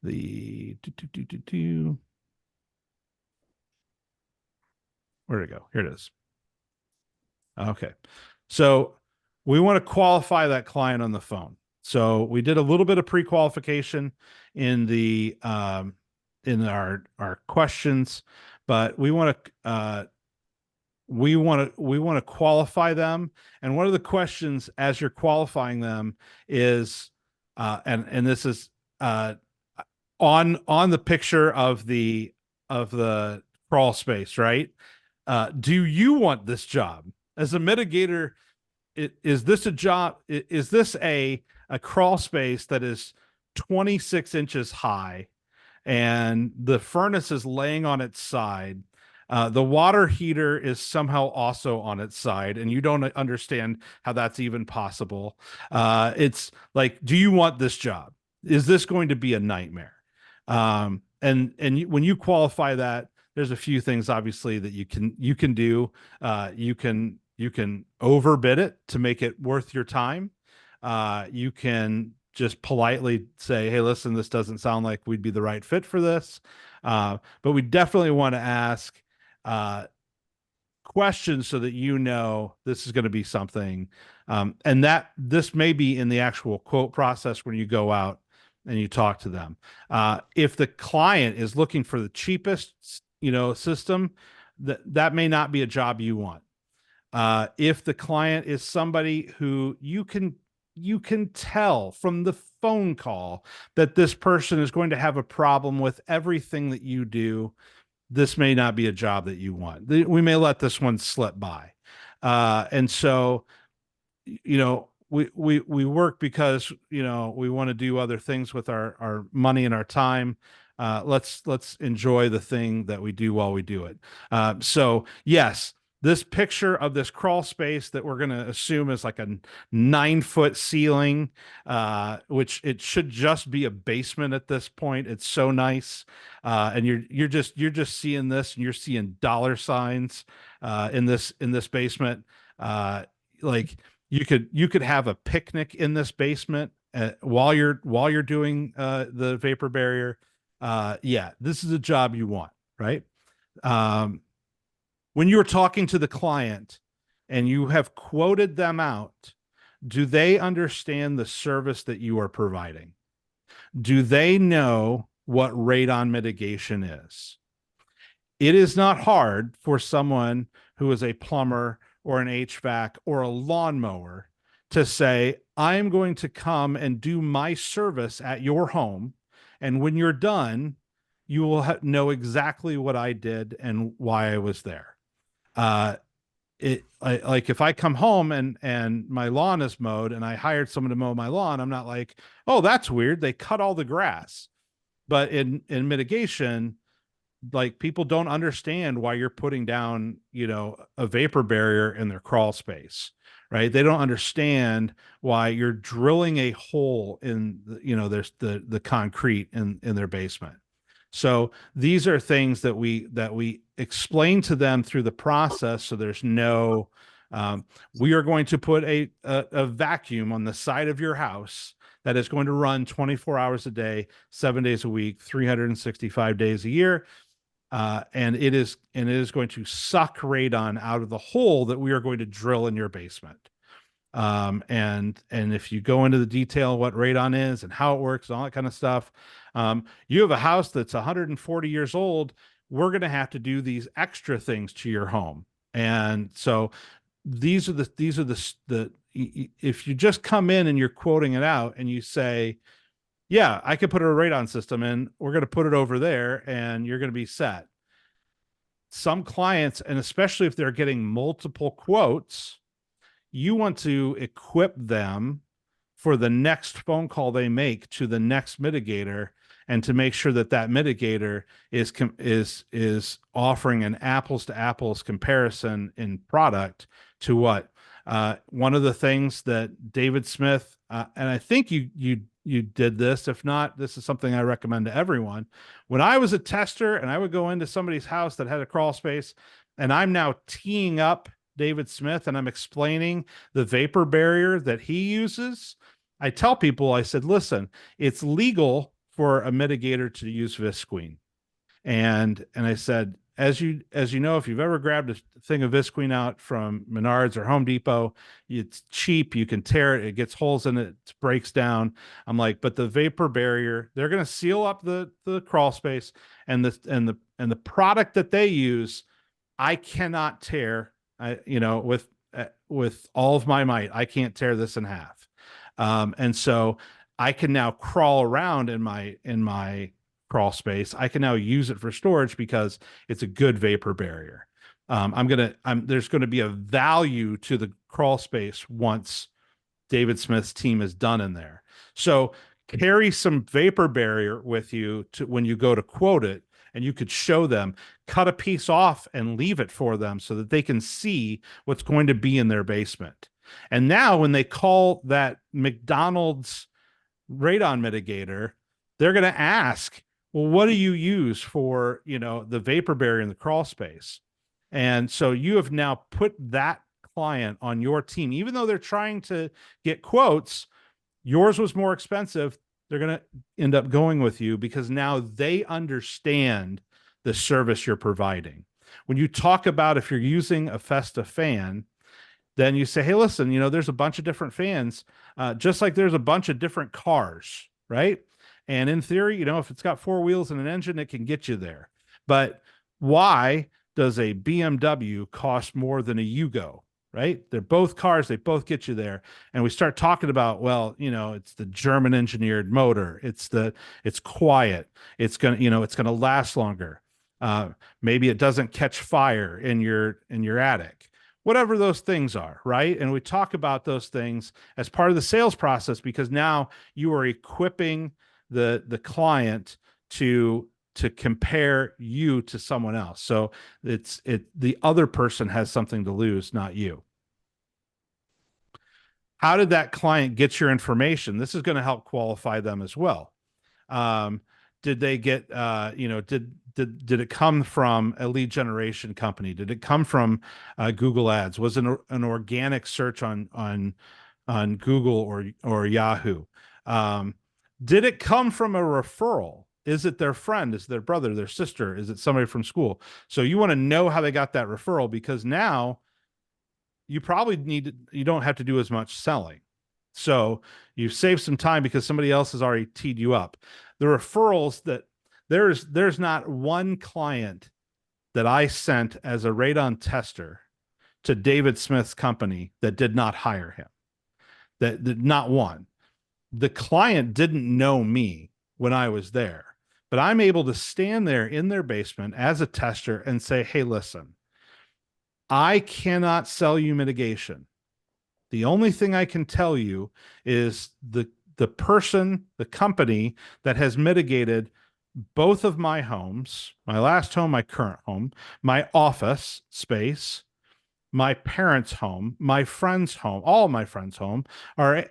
the where'd it go? Here it is. Okay. So we want to qualify that client on the phone. So we did a little bit of pre-qualification in the in our questions, but we want to qualify them. And one of the questions as you're qualifying them is and this is on the picture of the crawl space, right? Do you want this job as a mitigator? Is this a job? Is this a a crawl space that is 26 inches high and the furnace is laying on its side. The water heater is somehow also on its side, and you don't understand how that's even possible. It's like, do you want this job? Is this going to be a nightmare? When you qualify that, there's a few things obviously that you can do. You can overbid it to make it worth your time. You can just politely say, hey, listen, this doesn't sound like we'd be the right fit for this. But we definitely want to ask questions so that you know this is going to be something. And that this may be in the actual quote process when you go out and you talk to them. If the client is looking for the cheapest, system, that may not be a job you want. If the client is somebody who you can tell from the phone call that this person is going to have a problem with everything that you do, this may not be a job that you want. We may let this one slip by. And so, we work because, we want to do other things with our money and our time. Let's enjoy the thing that we do while we do it. So yes, this picture of this crawl space that we're going to assume is like a 9-foot ceiling, which it should just be a basement at this point. It's so nice. And you're just seeing this, and you're seeing dollar signs in this basement. Like you could have a picnic in this basement while you're doing the vapor barrier. Yeah, this is a job you want, right? When you're talking to the client and you have quoted them out, do they understand the service that you are providing? Do they know what radon mitigation is? It is not hard for someone who is a plumber or an HVAC or a lawnmower to say, I'm going to come and do my service at your home. And when you're done, you will know exactly what I did and why I was there. Like if I come home and my lawn is mowed and I hired someone to mow my lawn, I'm not like, oh, that's weird, they cut all the grass. But in mitigation, like people don't understand why you're putting down, a vapor barrier in their crawl space, right? They don't understand why you're drilling a hole in, there's the concrete in their basement. So these are things that we explain to them through the process. So there's no, we are going to put a vacuum on the side of your house that is going to run 24 hours a day, 7 days a week, 365 days a year. And it is going to suck radon out of the hole that we are going to drill in your basement. And if you go into the detail of what radon is and how it works and all that kind of stuff, you have a house that's 140 years old, we're going to have to do these extra things to your home. And so these are the if you just come in and you're quoting it out and you say, yeah, I could put a radon system in, we're going to put it over there and you're going to be set. Some clients, and especially if they're getting multiple quotes, you want to equip them for the next phone call they make to the next mitigator, and to make sure that mitigator is offering an apples to apples comparison in product to what one of the things that David Smith, and I think you did this. If not, this is something I recommend to everyone. When I was a tester and I would go into somebody's house that had a crawl space, and I'm now teeing up David Smith and I'm explaining the vapor barrier that he uses, I tell people, I said, listen, it's legal for a mitigator to use visqueen. And I said, as you know, if you've ever grabbed a thing of visqueen out from Menards or Home Depot, it's cheap. You can tear it. It gets holes in it. It breaks down. I'm like, but the vapor barrier, they're going to seal up the crawl space, and the product that they use, I cannot tear. With all of my might, I can't tear this in half. And so I can now crawl around in my crawl space. I can now use it for storage because it's a good vapor barrier. There's going to be a value to the crawl space once David Smith's team is done in there. So carry some vapor barrier with you to when you go to quote it, and you could show them, cut a piece off and leave it for them so that they can see what's going to be in their basement. And now when they call that McDonald's radon mitigator, they're going to ask, well, what do you use for, the vapor barrier in the crawl space? And so you have now put that client on your team, even though they're trying to get quotes. Yours was more expensive. They're going to end up going with you because now they understand the service you're providing. When you talk about if you're using a Festa fan, then you say, hey, listen, there's a bunch of different fans, just like there's a bunch of different cars, right? And in theory, if it's got 4 wheels and an engine, it can get you there. But why does a BMW cost more than a Yugo? Right? They're both cars. They both get you there. And we start talking about, well, it's the German engineered motor. It's quiet. It's going to last longer. Maybe it doesn't catch fire in your attic, whatever those things are. Right. And we talk about those things as part of the sales process, because now you are equipping the client to compare you to someone else. So the other person has something to lose, not you. How did that client get your information? This is going to help qualify them as well. Did they get, did it come from a lead generation company? Did it come from Google Ads? Was it an organic search on Google or Yahoo? Did it come from a referral? Is it their friend? Is it their brother, their sister? Is it somebody from school? So you want to know how they got that referral, because now you probably you don't have to do as much selling. So you've saved some time because somebody else has already teed you up. The referrals that there's not one client that I sent as a radon tester to David Smith's company that did not hire him. That not one. The client didn't know me when I was there, but I'm able to stand there in their basement as a tester and say, hey, listen, I cannot sell you mitigation. The only thing I can tell you is the person, the company that has mitigated both of my homes, my last home, my current home, my office space, my parents' home, my friend's home, all my friends' home, are,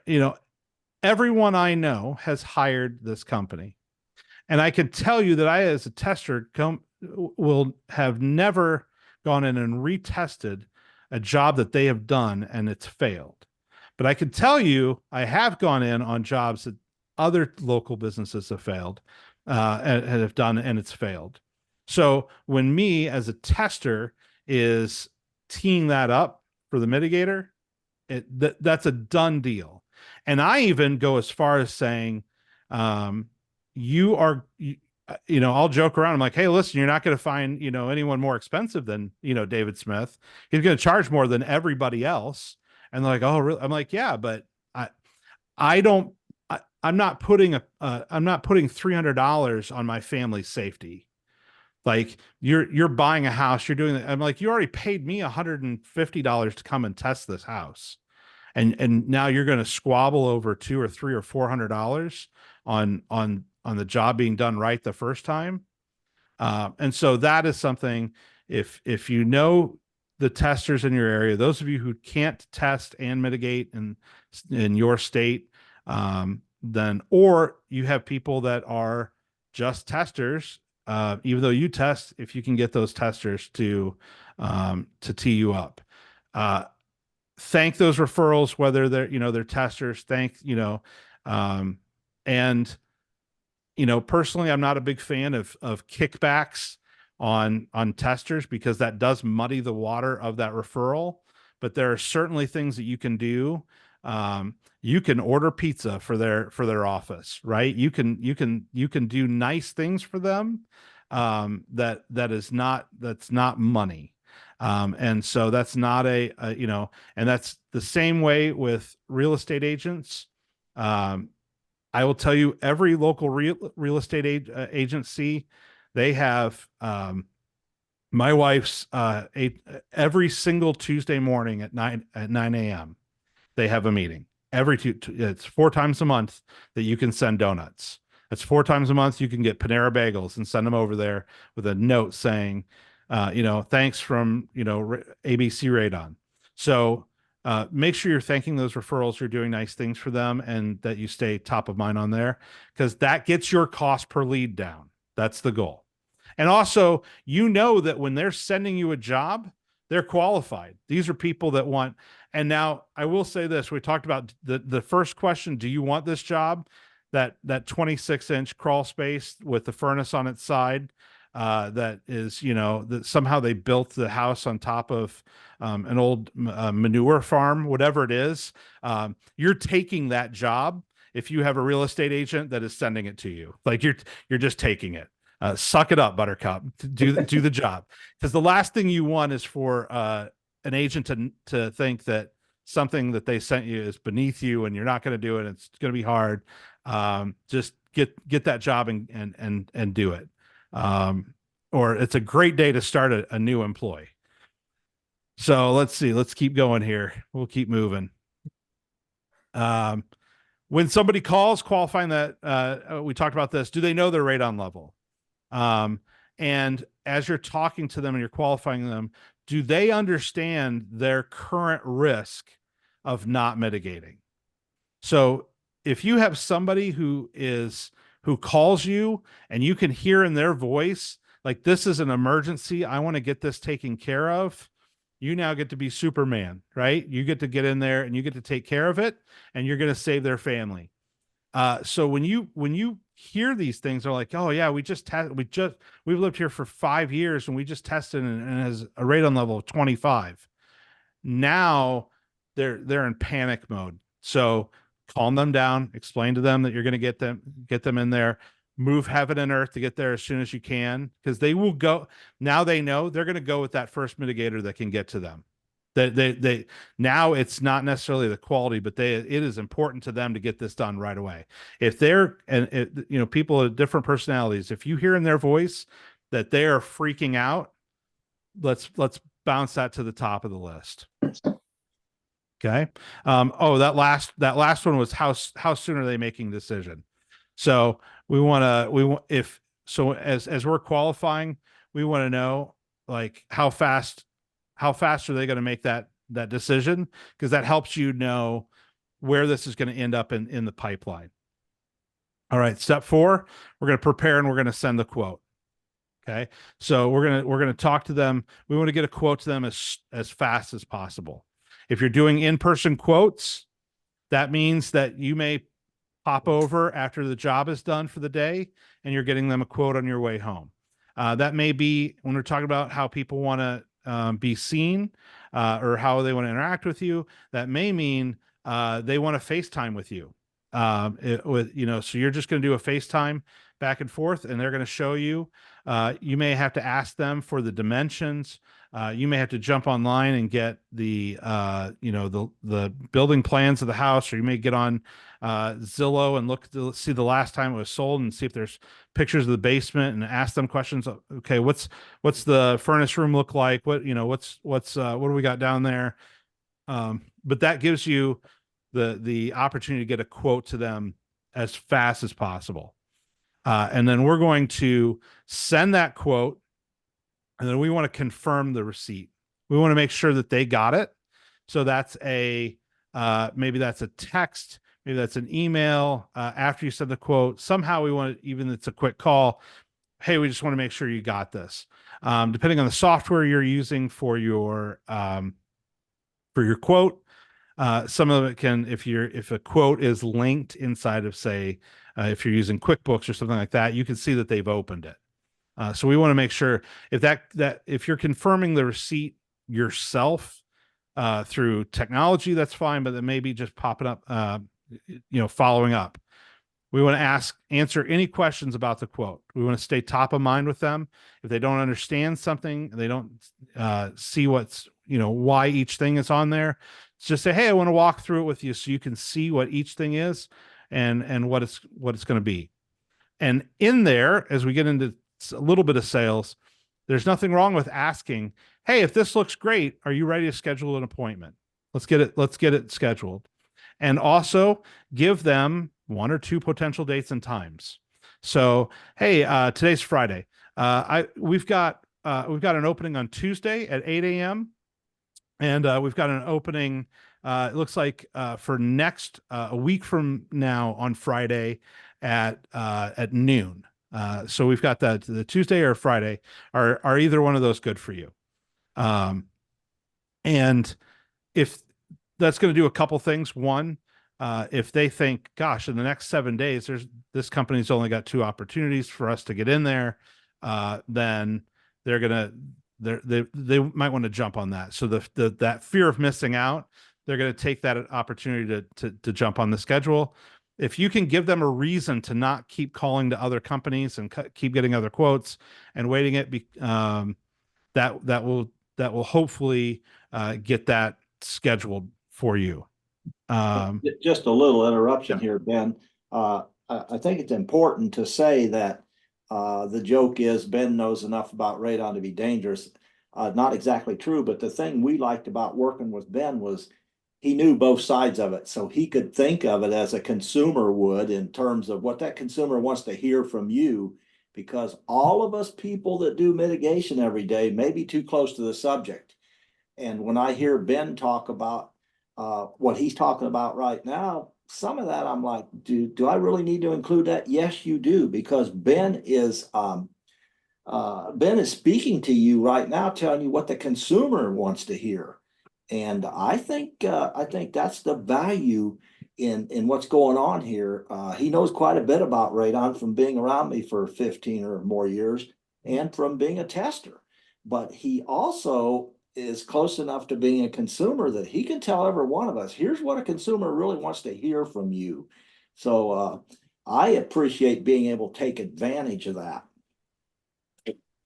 everyone I know has hired this company. And I can tell you that I, as a tester, will have never gone in and retested a job that they have done and it's failed. But I can tell you, I have gone in on jobs that other local businesses have failed and have done, and it's failed. So when me as a tester is teeing that up for the mitigator, that's a done deal. And I even go as far as saying, I'll joke around. I'm like, hey, listen, you're not going to find, anyone more expensive than, David Smith. He's going to charge more than everybody else. And they're like, oh, really? I'm like, yeah, but I'm not putting $300 on my family's safety. Like you're buying a house, you're doing that. I'm like, you already paid me $150 to come and test this house. And now you're going to squabble over $200 or $300 or $400 on the job being done right the first time. And so that is something, if the testers in your area, those of you who can't test and mitigate in your state, then, or you have people that are just testers, even though you test, if you can get those testers to tee you up, thank those referrals, whether they're testers, and personally, I'm not a big fan of kickbacks on testers, because that does muddy the water of that referral. But there are certainly things that you can do. You can order pizza for their office, right? You can do nice things for them. That's not money. And so that's not and that's the same way with real estate agents. I will tell you, every local real estate agency, they have, my wife's every single Tuesday morning at 9 a.m. they have a meeting, It's 4 times a month that you can send donuts. That's 4 times a month you can get Panera bagels and send them over there with a note saying, thanks from, ABC Radon. So make sure you're thanking those referrals, you're doing nice things for them, and that you stay top of mind on there, because that gets your cost per lead down. That's the goal. And also, that when they're sending you a job, they're qualified. These are people that want. And now I will say this: we talked about the first question. Do you want this job? That 26-inch crawl space with the furnace on its side. That is, that somehow they built the house on top of an old manure farm, whatever it is. You're taking that job if you have a real estate agent that is sending it to you. Like you're just taking it. Suck it up, Buttercup. Do the job, because the last thing you want is for an agent to think that something that they sent you is beneath you and you're not going to do it. It's going to be hard. Just get that job and do it. Or it's a great day to start a new employee. So let's see. Let's keep going here. We'll keep moving. When somebody calls, qualifying that we talked about this. Do they know their radon level? And as you're talking to them and you're qualifying them, do they understand their current risk of not mitigating? So if you have somebody who calls you and you can hear in their voice, like, this is an emergency, I want to get this taken care of, you now get to be Superman, right? You get to get in there and you get to take care of it, and you're going to save their family. So when you hear these things, they're like, oh yeah, we've lived here for 5 years and we just tested and it has a radon level of 25. Now they're in panic mode. So calm them down, explain to them that you're going to get them in there, move heaven and earth to get there as soon as you can, because they will go. Now they know they're going to go with that first mitigator that can get to them. They now it's not necessarily the quality, but it is important to them to get this done right away. If they're, people of different personalities, if you hear in their voice that they are freaking out, let's bounce that to the top of the list. Okay. That last one was how soon are they making decision? So as we're qualifying, we want to know, like, how fast are they going to make that decision? Because that helps you know where this is going to end up in the pipeline. All right. Step 4, we're going to prepare and we're going to send the quote. Okay. So we're going to talk to them. We want to get a quote to them as fast as possible. If you're doing in-person quotes, that means that you may pop over after the job is done for the day and you're getting them a quote on your way home. That may be when we're talking about how people want to be seen or how they want to interact with you. That may mean they want to FaceTime with you. So you're just going to do a FaceTime back and forth, and they're going to show you. You may have to ask them for the dimensions. You may have to jump online and get the building plans of the house, or you may get on Zillow and look to see the last time it was sold and see if there's pictures of the basement and ask them questions. Okay, what's the furnace room look like? What do we got down there? But that gives you the opportunity to get a quote to them as fast as possible. And then we're going to send that quote, and then we want to confirm the receipt. We want to make sure that they got it. So that's maybe that's a text, maybe that's an email after you send the quote. Somehow we want to, even if it's a quick call, hey, we just want to make sure you got this. Depending on the software you're using for your quote, some of it can, if a quote is linked inside of, say, if you're using QuickBooks or something like that, you can see that they've opened it. So we want to make sure if you're confirming the receipt yourself through technology, that's fine, but it may be just popping up, following up. We want to answer any questions about the quote. We want to stay top of mind with them. If they don't understand something, they don't see why each thing is on there, just say, hey, I want to walk through it with you so you can see what each thing is and what it's going to be. And in there, as we get into a little bit of sales, there's nothing wrong with asking, hey, if this looks great, are you ready to schedule an appointment? Let's get it scheduled. and also give them 1 or 2 potential dates and times. So, hey, today's Friday. We've got an opening on Tuesday at 8 a.m. and we've got an opening. It looks like for next a week from now on Friday at noon. So we've got that the Tuesday or Friday. Are either one of those good for you? And if that's going to do a couple things. One, if they think, gosh, in the next 7 days, this company's only got 2 opportunities for us to get in there, then they're gonna they might want to jump on that. So that fear of missing out, they're going to take that opportunity to jump on the schedule. If you can give them a reason to not keep calling to other companies and keep getting other quotes and waiting it, that will hopefully get that scheduled for you. Just a little interruption here, Ben. I think it's important to say that the joke is Ben knows enough about radon to be dangerous. Not exactly true, but the thing we liked about working with Ben was he knew both sides of it. So he could think of it as a consumer would in terms of what that consumer wants to hear from you, because all of us people that do mitigation every day may be too close to the subject. And when I hear Ben talk about what he's talking about right now, some of that I'm like, do I really need to include that? Yes, you do, because Ben is speaking to you right now, telling you what the consumer wants to hear. And I think that's the value in what's going on here. He knows quite a bit about radon from being around me for 15 or more years and from being a tester. But he also is close enough to being a consumer that he can tell every one of us, here's what a consumer really wants to hear from you. So I appreciate being able to take advantage of that.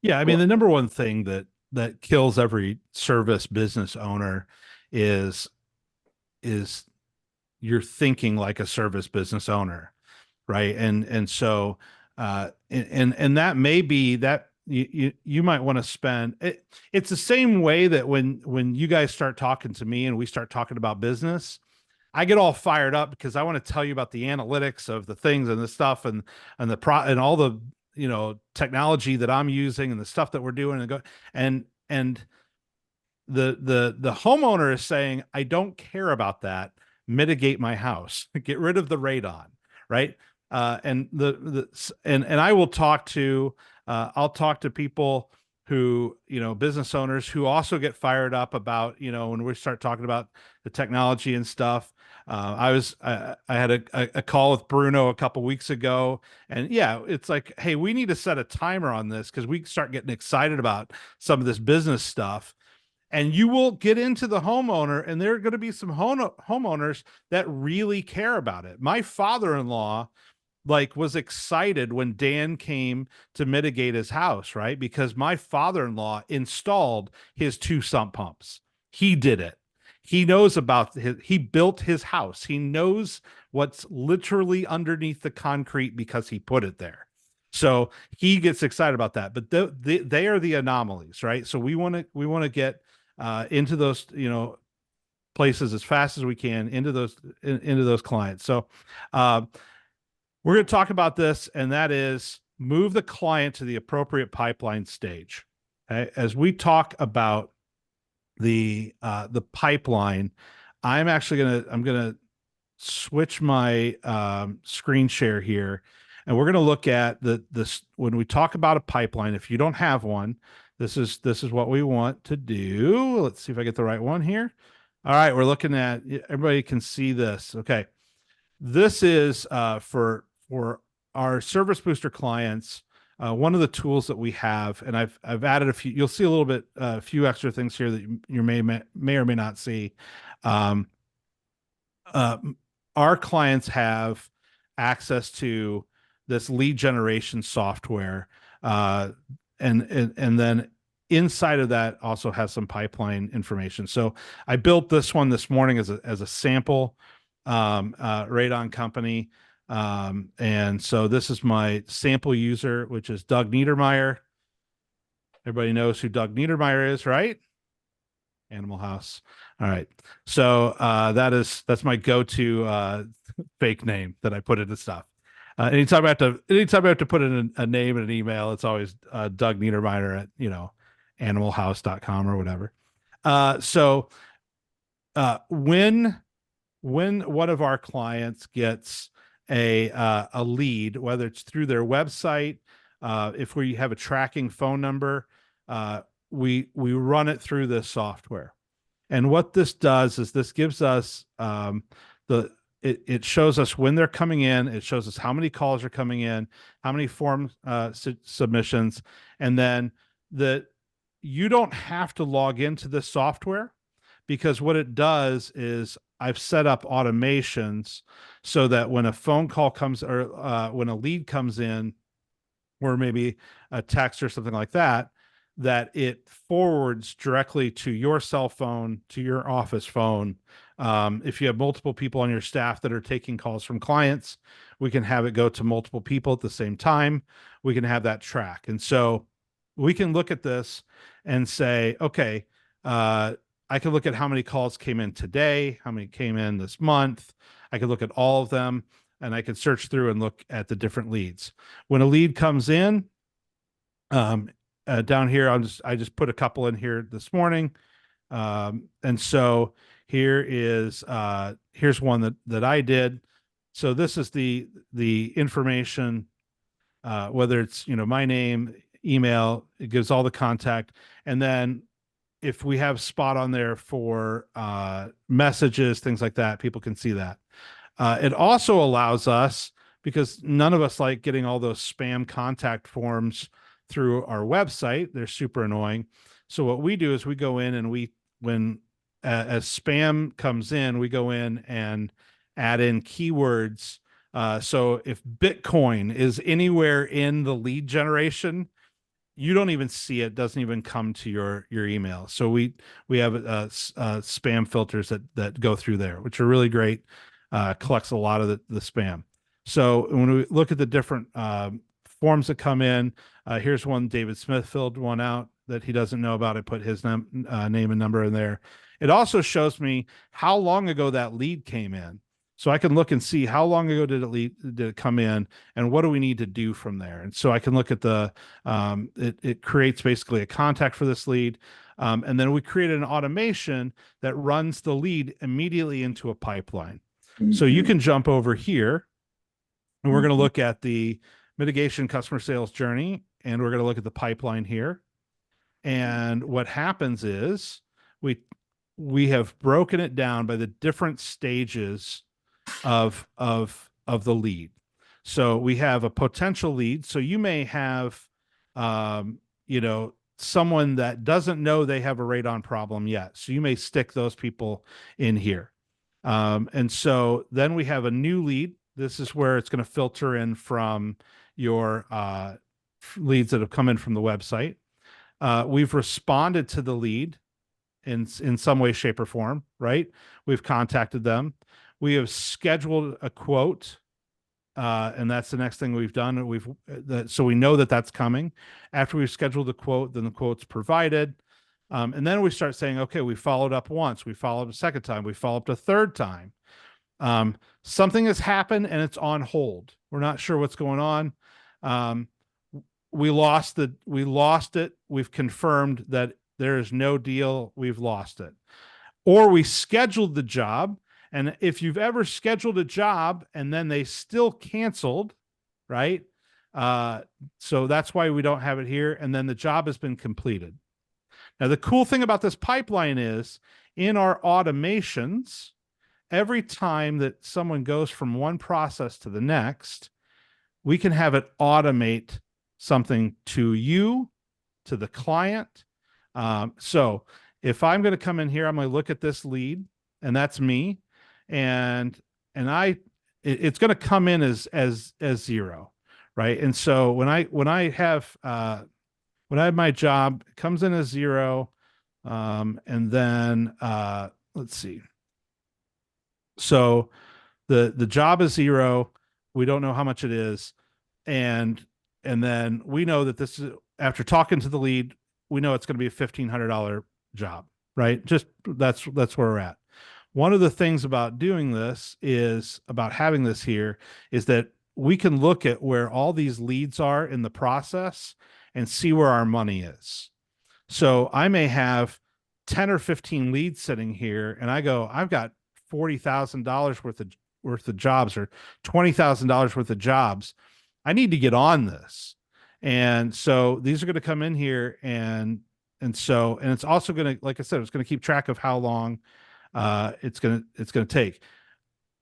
Yeah, I mean, the number one thing that kills every service business owner is you're thinking like a service business owner, right? And so and that may be that you might want to spend it. It's the same way that when you guys start talking to me and we start talking about business, I get all fired up because I want to tell you about the analytics of the things and the stuff and all the technology that I'm using and the stuff that we're doing and the homeowner is saying, I don't care about that. Mitigate my house, get rid of the radon, right? And I will talk to I'll talk to people who, business owners who also get fired up about, when we start talking about the technology and stuff. I had a call with Bruno a couple weeks ago, and yeah, it's like, hey, we need to set a timer on this because we start getting excited about some of this business stuff. And you will get into the homeowner, and there are going to be some homeowners that really care about it. My father-in-law was excited when Dan came to mitigate his house, right? Because my father-in-law installed his 2 sump pumps. He did it. He knows he built his house. He knows what's literally underneath the concrete because he put it there. So he gets excited about that, but they are the anomalies, right? So we want to get into those, places as fast as we can into those clients. So, we're going to talk about this, and that is move the client to the appropriate pipeline stage. Okay? As we talk about the pipeline, I'm gonna switch my screen share here, and we're going to look at this when we talk about a pipeline. If you don't have one, this is what we want to do. Let's see if I get the right one here. All right, we're looking at, everybody can see this. Okay. This is for our Service Booster clients, one of the tools that we have, and I've added a few. You'll see a little bit, a few extra things here that you may or may not see. Our clients have access to this lead generation software, and then inside of that also has some pipeline information. So I built this one this morning as a sample radon company. And so this is my sample user, which is Doug Niedermeyer. Everybody knows who Doug Niedermeyer is, right? Animal House. All right. So that's my go-to fake name that I put into stuff. Anytime I have to put in a name and an email, it's always Doug Niedermeyer at animalhouse.com or whatever. So when one of our clients gets a lead, whether it's through their website, if we have a tracking phone number, we run it through this software. And what this does is this gives us it shows us when they're coming in. It shows us how many calls are coming in, how many form submissions, and then you don't have to log into this software, because what it does is I've set up automations so that when a phone call comes or when a lead comes in, or maybe a text or something like that, that it forwards directly to your cell phone, to your office phone. If you have multiple people on your staff that are taking calls from clients, we can have it go to multiple people at the same time. We can have that track. And so we can look at this and say, okay, I can look at how many calls came in today, how many came in this month. I can look at all of them, and I can search through and look at the different leads. When a lead comes in, down here, I just put a couple in here this morning. And so here's one that I did. So this is the information, whether it's, my name, email, it gives all the contact. And then if we have spot on there for messages, things like that, people can see that. It also allows us, because none of us like getting all those spam contact forms through our website. They're super annoying. So what we do is we go in and when as spam comes in, we go in and add in keywords. So if Bitcoin is anywhere in the lead generation, you don't even see it, doesn't even come to your email. So we have spam filters that go through there, which are really great. Collects a lot of the spam. So when we look at the different forms that come in, here's one David Smith filled one out that he doesn't know about. I put his name and number in there. It also shows me how long ago that lead came in. So I can look and see how long ago did it come in, and what do we need to do from there. And so I can look at it creates basically a contact for this lead. And then we create an automation that runs the lead immediately into a pipeline. So you can jump over here, and we're going to look at the mitigation customer sales journey, and we're going to look at the pipeline here. And what happens is we have broken it down by the different stages of the lead. So we have a potential lead. So you may have someone that doesn't know they have a radon problem yet. So you may stick those people in here. And so then we have a new lead. This is where it's going to filter in from your leads that have come in from the website. We've responded to the lead in some way, shape, or form, right? We've contacted them. We have scheduled a quote, and that's the next thing we've done. So we know that that's coming. After we've scheduled the quote, then the quote's provided. And then we start saying, okay, we followed up once, we followed up a second time, we followed up a third time. Something has happened and it's on hold. We're not sure what's going on. We lost it. We've confirmed that there is no deal. We've lost it. Or we scheduled the job. And if you've ever scheduled a job and then they still canceled, right? So that's why we don't have it here. And then the job has been completed. Now, the cool thing about this pipeline is in our automations, every time that someone goes from one process to the next, we can have it automate something to you, to the client. So if I'm going to come in here, I'm going to look at this lead, and that's me. And it's going to come in as 0, right? And so when I have my job, it comes in as 0, and then let's see. So the job is 0. We don't know how much it is, and then we know that this is, after talking to the lead, we know it's going to be a $1,500 job, right? Just that's where we're at. One of the things about doing this is about having this here is that we can look at where all these leads are in the process and see where our money is. So I may have 10 or 15 leads sitting here and I go, I've got $40,000 worth of jobs or $20,000 worth of jobs. I need to get on this. And so these are going to come in here and it's also going to, like I said, it's going to keep track of how long it's going to take.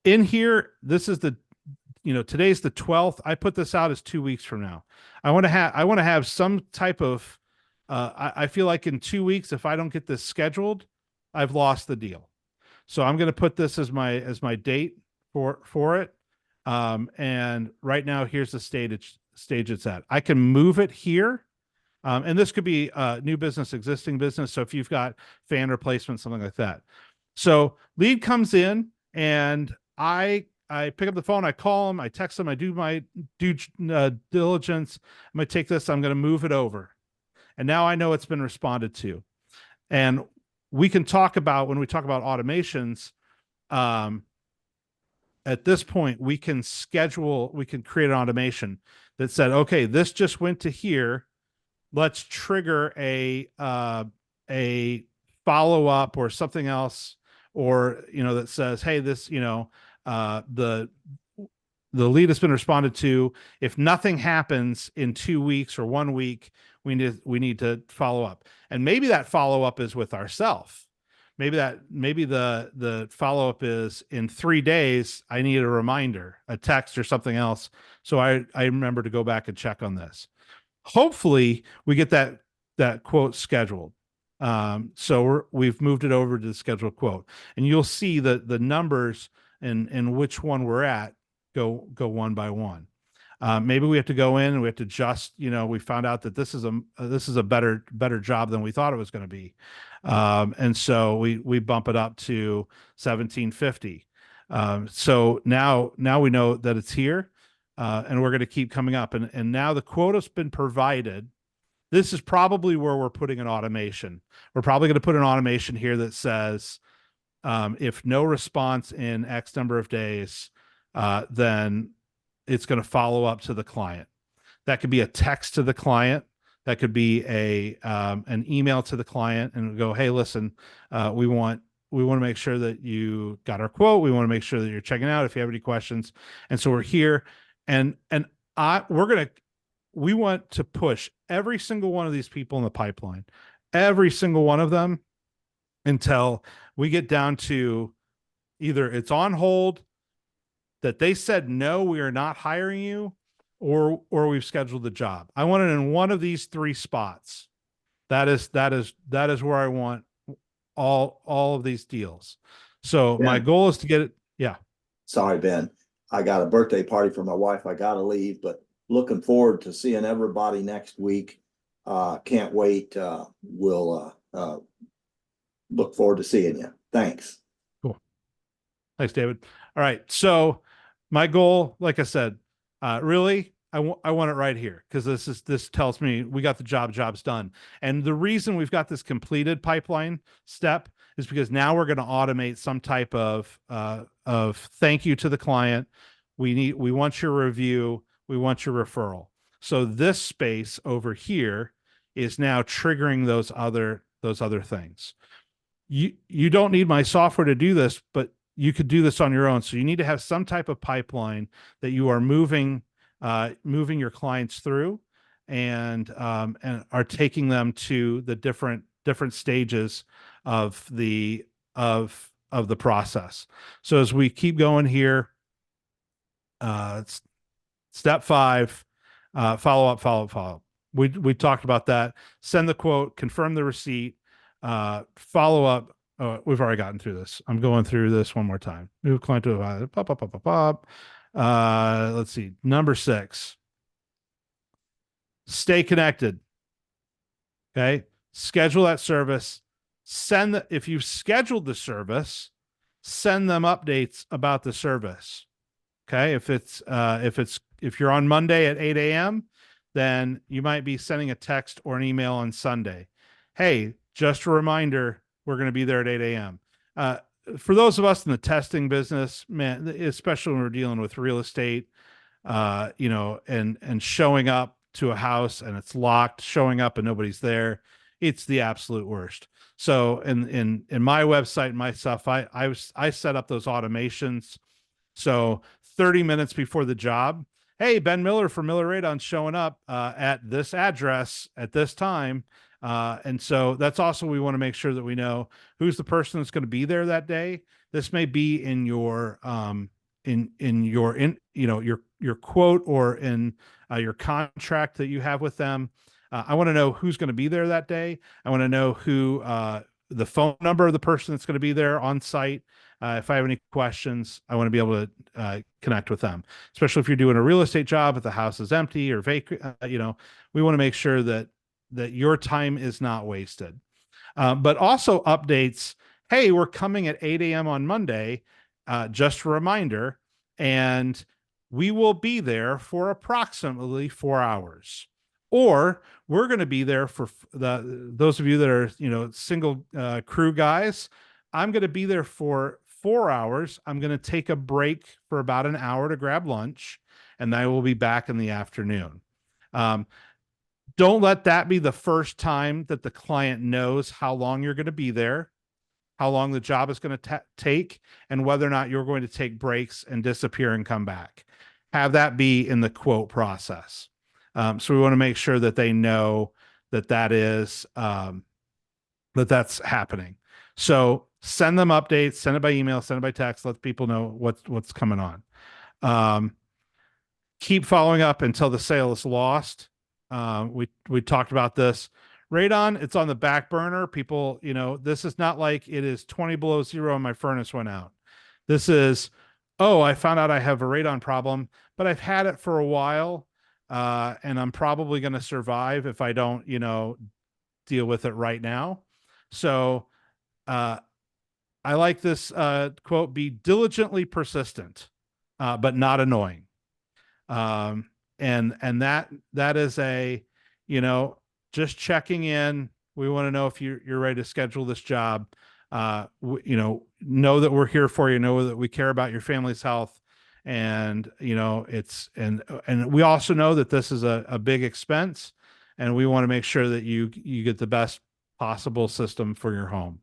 In here, this is today's the 12th. I put this out as 2 weeks from now. I want to have some type of I feel like in 2 weeks, if I don't get this scheduled, I've lost the deal. So I'm going to put this as my date for it. And right now, here's the stage it's at. I can move it here. And this could be new business, existing business. So if you've got fan replacement, something like that. So lead comes in and I pick up the phone, I call them, I text them, I do my due diligence. I'm going to take this, I'm going to move it over. And now I know it's been responded to. And we can talk about, when we talk about automations, at this point, we can create an automation that said, okay, this just went to here. Let's trigger a follow-up or something else, or, that says, hey, this, the lead has been responded to. If nothing happens in 2 weeks or 1 week, we need to follow up. And maybe that follow-up is with ourselves. Maybe the follow-up is in 3 days, I need a reminder, a text or something else. So I remember to go back and check on this. Hopefully we get that quote scheduled. So we've moved it over to the scheduled quote, and you'll see the numbers and which one we're at go one by one. Maybe we have to go in and we have to just, we found out that this is a better job than we thought it was going to be. And so we bump it up to 1750. So now we know that it's here, and we're going to keep coming up. And now the quota's been provided. This is probably where we're putting an automation. We're probably going to put an automation here that says, if no response in X number of days, then it's going to follow up to the client. That could be a text to the client. That could be an email to the client and go, hey, listen, we want to make sure that you got our quote. We want to make sure that you're checking out if you have any questions. And so we're here, and we want to push every single one of these people in the pipeline, every single one of them, until we get down to either it's on hold, that they said, no, we are not hiring you, or we've scheduled the job. I want it in one of these 3 spots. That is where I want all of these deals. So Yeah. my goal is to get it. Yeah. Sorry, Ben. I got a birthday party for my wife. I gotta leave, but looking forward to seeing everybody next week. Can't wait. We'll look forward to seeing you. Thanks. Cool. Thanks, David. All right. So my goal, like I said, really, I want it right here, because this tells me we got the job's done. And the reason we've got this completed pipeline step is because now we're going to automate some type of thank you to the client. We want your review. We want your referral. So this space over here is now triggering those other things. You don't need my software to do this, but you could do this on your own. So you need to have some type of pipeline that you are moving your clients through, and are taking them to the different stages of the process. So as we keep going here, step 5, follow up. We talked about that. Send the quote, confirm the receipt, follow up. We've already gotten through this. I'm going through this one more time. Move client to let's see. Number 6. Stay connected. Okay. Schedule that service. If you've scheduled the service, send them updates about the service. Okay. If you're on Monday at 8 a.m., then you might be sending a text or an email on Sunday. Hey, just a reminder, we're going to be there at 8 a.m. For those of us in the testing business, man, especially when we're dealing with real estate, and showing up to a house and it's locked, showing up and nobody's there, it's the absolute worst. So in my website, my stuff, I set up those automations. So 30 minutes before the job, hey, Ben Miller from Miller Radon showing up at this address at this time. And so that's also, we want to make sure that we know who's the person that's going to be there that day. This may be in your your quote or in your contract that you have with them. I want to know who's going to be there that day. I want to know who the phone number of the person that's going to be there on site. If I have any questions, I want to be able to connect with them, especially if you're doing a real estate job, if the house is empty or vacant. We want to make sure that your time is not wasted. But also updates. Hey, we're coming at 8 a.m. on Monday. Just a reminder, and we will be there for approximately 4 hours. Or we're going to be there for those of you that are, single crew guys. I'm going to be there for 4 hours. I'm going to take a break for about an hour to grab lunch, and I will be back in the afternoon. Don't let that be the first time that the client knows how long you're going to be there, how long the job is going to take, and whether or not you're going to take breaks and disappear and come back. Have that be in the quote process. So we want to make sure that they know that is that's happening. So send them updates, send it by email, send it by text, let people know what's coming on. Keep following up until the sale is lost. We talked about this. Radon, it's on the back burner. People, this is not like it is 20 below zero and my furnace went out. This is, I found out I have a radon problem, but I've had it for a while, and I'm probably going to survive if I don't, deal with it right now. So I like this quote, be diligently persistent, but not annoying. And that is a, just checking in. We want to know if you're ready to schedule this job. Know that we're here for you, know that we care about your family's health. And, and we also know that this is a big expense, and we want to make sure that you get the best possible system for your home.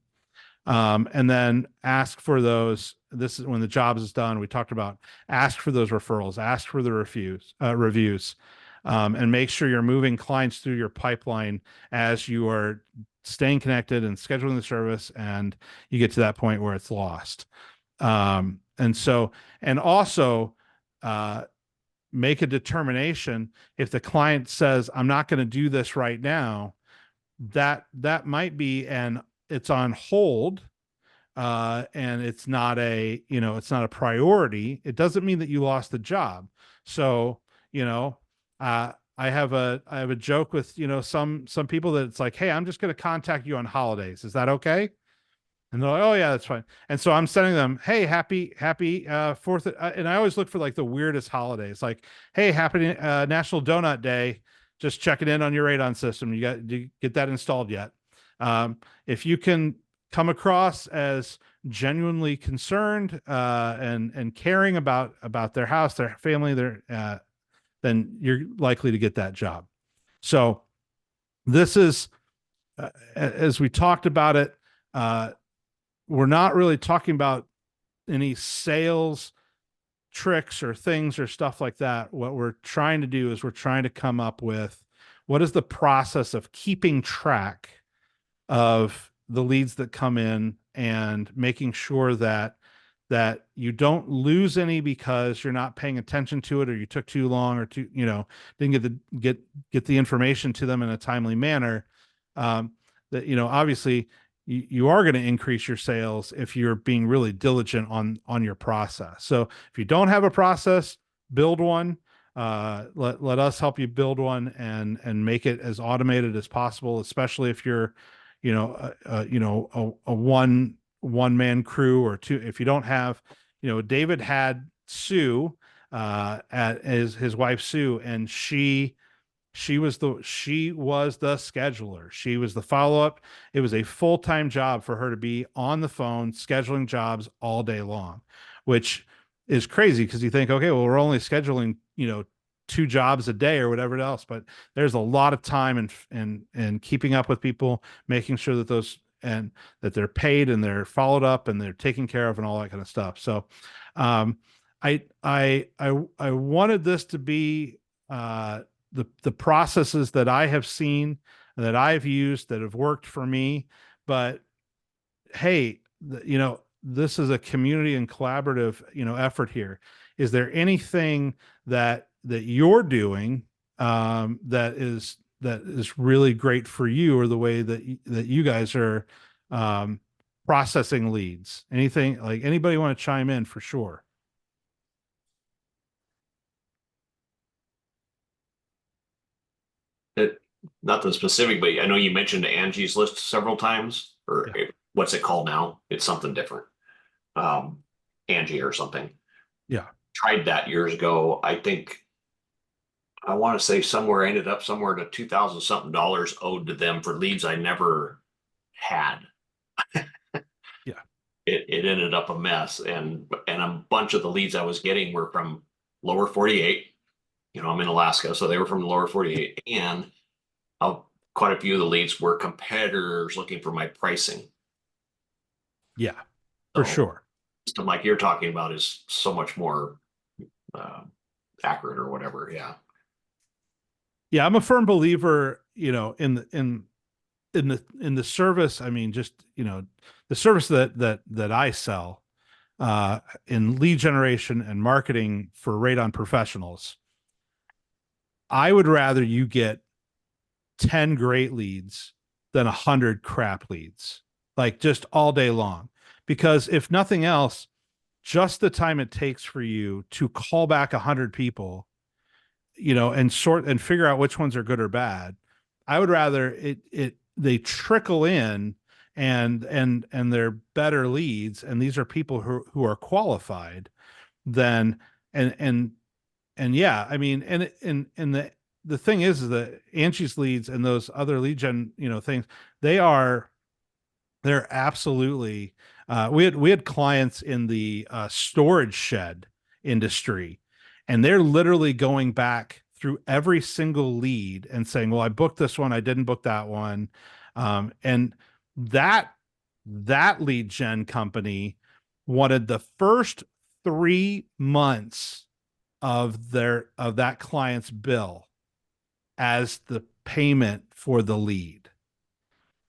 And then ask for those. This is when the job is done. We talked about ask for those referrals, ask for the reviews, and make sure you're moving clients through your pipeline as you are staying connected and scheduling the service, and you get to that point where it's lost. And also make a determination. If the client says, I'm not going to do this right now, that might be it's on hold, and it's not a priority. It doesn't mean that you lost the job. So, I have a joke with, some people that it's like, hey, I'm just going to contact you on holidays. Is that okay? And they're like, oh yeah, that's fine. And so I'm sending them, hey, happy 4th. And I always look for like the weirdest holidays, like, hey, happy National Donut Day. Just checking in on your radon system. Do you get that installed yet? If you can come across as genuinely concerned and caring about their house, their family, then you're likely to get that job. So this is, as we talked about it, we're not really talking about any sales tricks or things or stuff like that. What we're trying to do is we're trying to come up with what is the process of keeping track of the leads that come in and making sure that you don't lose any because you're not paying attention to it, or you took too long, or didn't get the information to them in a timely manner. That, obviously you are going to increase your sales if you're being really diligent on your process. So if you don't have a process, build one. Let us help you build one and make it as automated as possible, especially if you're, a one man crew or two. If you don't have, David had Sue, at his wife Sue, and she She was the scheduler. She was the follow-up. It was a full-time job for her to be on the phone scheduling jobs all day long, which is crazy because you think, okay, well, we're only scheduling, 2 jobs a day or whatever else, but there's a lot of time and keeping up with people, making sure that those and that they're paid and they're followed up and they're taken care of and all that kind of stuff. So, I wanted this to be the processes that I have seen that I've used that have worked for me. But hey, this is a community and collaborative, effort here. Is there anything that you're doing that is really great for you, or the way that you guys are processing leads? Anything, like, anybody want to chime in for sure? Nothing specific, but I know you mentioned Angie's List several times, or what's it called now? It's something different. Angie or something. Yeah. Tried that years ago. I think I want to say somewhere ended up somewhere to 2,000 something dollars owed to them for leads I never had. Yeah. It ended up a mess, and a bunch of the leads I was getting were from lower 48. I'm in Alaska, so they were from the lower 48, and quite a few of the leads were competitors looking for my pricing. Yeah, for So, sure. System like you're talking about is so much more accurate or whatever. Yeah. Yeah, I'm a firm believer, in the service. I mean, just, the service that I sell in lead generation and marketing for Radon professionals. I would rather you get 10 great leads than 100 crap leads, like, just all day long. Because if nothing else, just the time it takes for you to call back 100 people, and sort and figure out which ones are good or bad. I would rather they trickle in and they're better leads, and these are people who are qualified, than and yeah, I mean, and the thing is that Angie's Leads and those other lead gen, things, they're absolutely, we had clients in the storage shed industry, and they're literally going back through every single lead and saying, well, I booked this one, I didn't book that one. And that lead gen company wanted the first 3 months of that client's bill as the payment for the lead.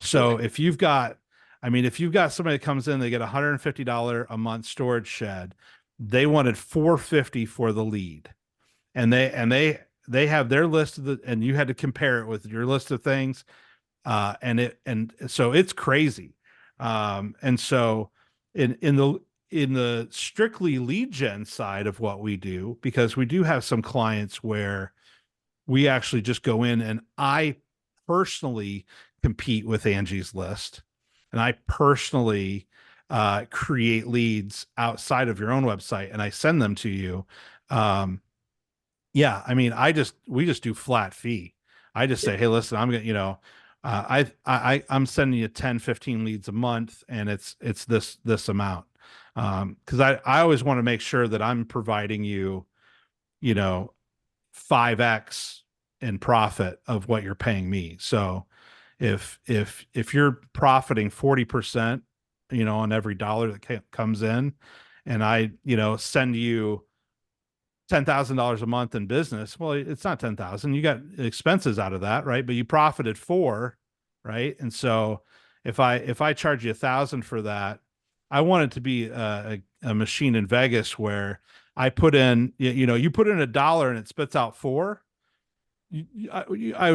So if you've got somebody that comes in, they get $150 a month storage shed, they wanted $450 for the lead. And they have their list and you had to compare it with your list of things. And so it's crazy. And so in the strictly lead gen side of what we do, because we do have some clients where we actually just go in and I personally compete with Angie's List, and I personally create leads outside of your own website and I send them to you. Yeah, I mean, we just do flat fee. I just say, hey, listen, I'm gonna, I'm sending you 10, 15 leads a month, and it's this amount. Because I always want to make sure that I'm providing you, 5x in profit of what you're paying me. So if you're profiting 40%, on every dollar that comes in, and I, send you $10,000 a month in business, well, it's not 10,000. You got expenses out of that, right? But you profited 4, right? And so if I charge you 1,000 for that, I want it to be a machine in Vegas where I put in, you put in $1 and it spits out 4. I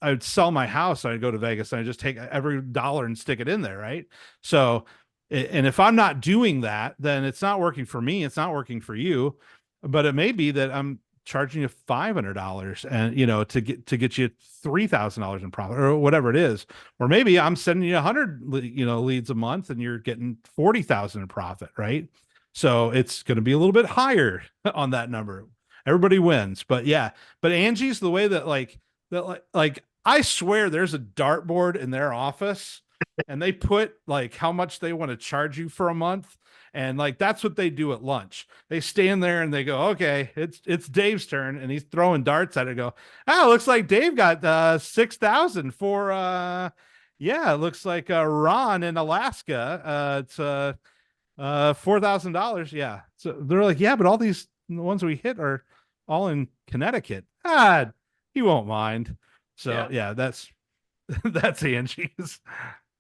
would sell my house. I'd go to Vegas and I just take every dollar and stick it in there, right? So, and if I'm not doing that, then it's not working for me. It's not working for you. But it may be that I'm charging you $500 and to get you $3,000 in profit or whatever it is. Or maybe I'm sending you 100 leads a month and you're getting 40,000 in profit, right? So it's going to be a little bit higher on that number. Everybody wins. But yeah, but Angie's, the way that, like, that like I swear there's a dartboard in their office and they put like how much they want to charge you for a month. And like that's what they do at lunch. They stand there and they go, okay, it's Dave's turn, and he's throwing darts at it. Go, oh, looks like Dave got 6,000 for yeah, it looks like Ron in Alaska. It's $4,000. Yeah. So they're like, yeah, but all these the ones we hit are all in Connecticut. Ah, he won't mind. So yeah, that's that's Angie's.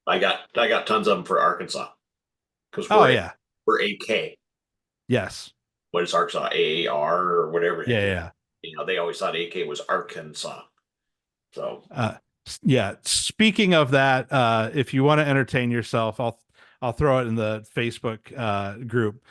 I got tons of them for Arkansas. Because Oh yeah. we're AK. Yes. What is Arkansas? AAR or whatever. Yeah, yeah. You know, they always thought AK was Arkansas. So yeah. Speaking of that, if you want to entertain yourself, I'll throw it in the Facebook group.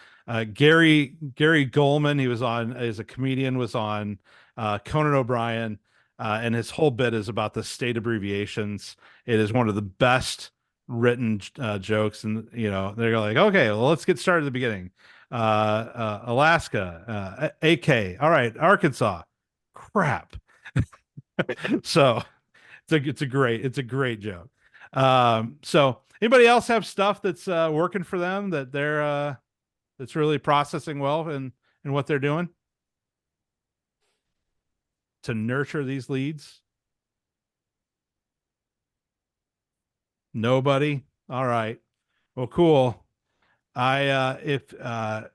Gary Goldman, he was on as a comedian, was on Conan O'Brien, and his whole bit is about the state abbreviations. It is one of the best written jokes, and you know they're like, okay, well, let's get started at the beginning. Alaska, AK, all right, Arkansas, crap. So it's a great joke. So anybody else have stuff that's working for them that they're that's really processing well in what they're doing to nurture these leads? Nobody. All right. Well, cool.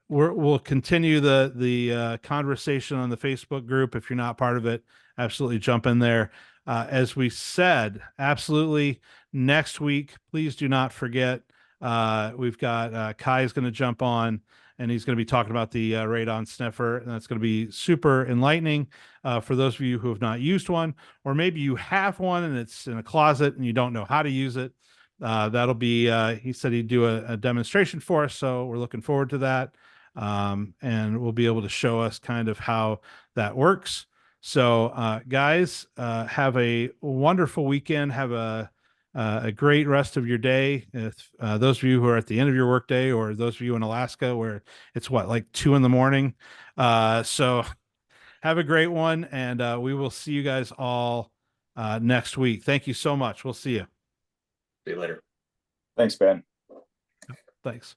We'll continue the conversation on the Facebook group. If you're not part of it, absolutely jump in there. As we said, absolutely next week, please do not forget. We've got Kai is going to jump on, and he's going to be talking about the radon sniffer, and that's going to be super enlightening for those of you who have not used one, or maybe you have one and it's in a closet and you don't know how to use it. That'll be, he said he'd do a demonstration for us. So we're looking forward to that. And we'll be able to show us kind of how that works. So, guys, have a wonderful weekend. Have a great rest of your day. If those of you who are at the end of your workday, or those of you in Alaska where it's like 2 a.m. So have a great one. And we will see you guys all next week. Thank you so much. We'll see you. see you later. Thanks, Ben. Thanks.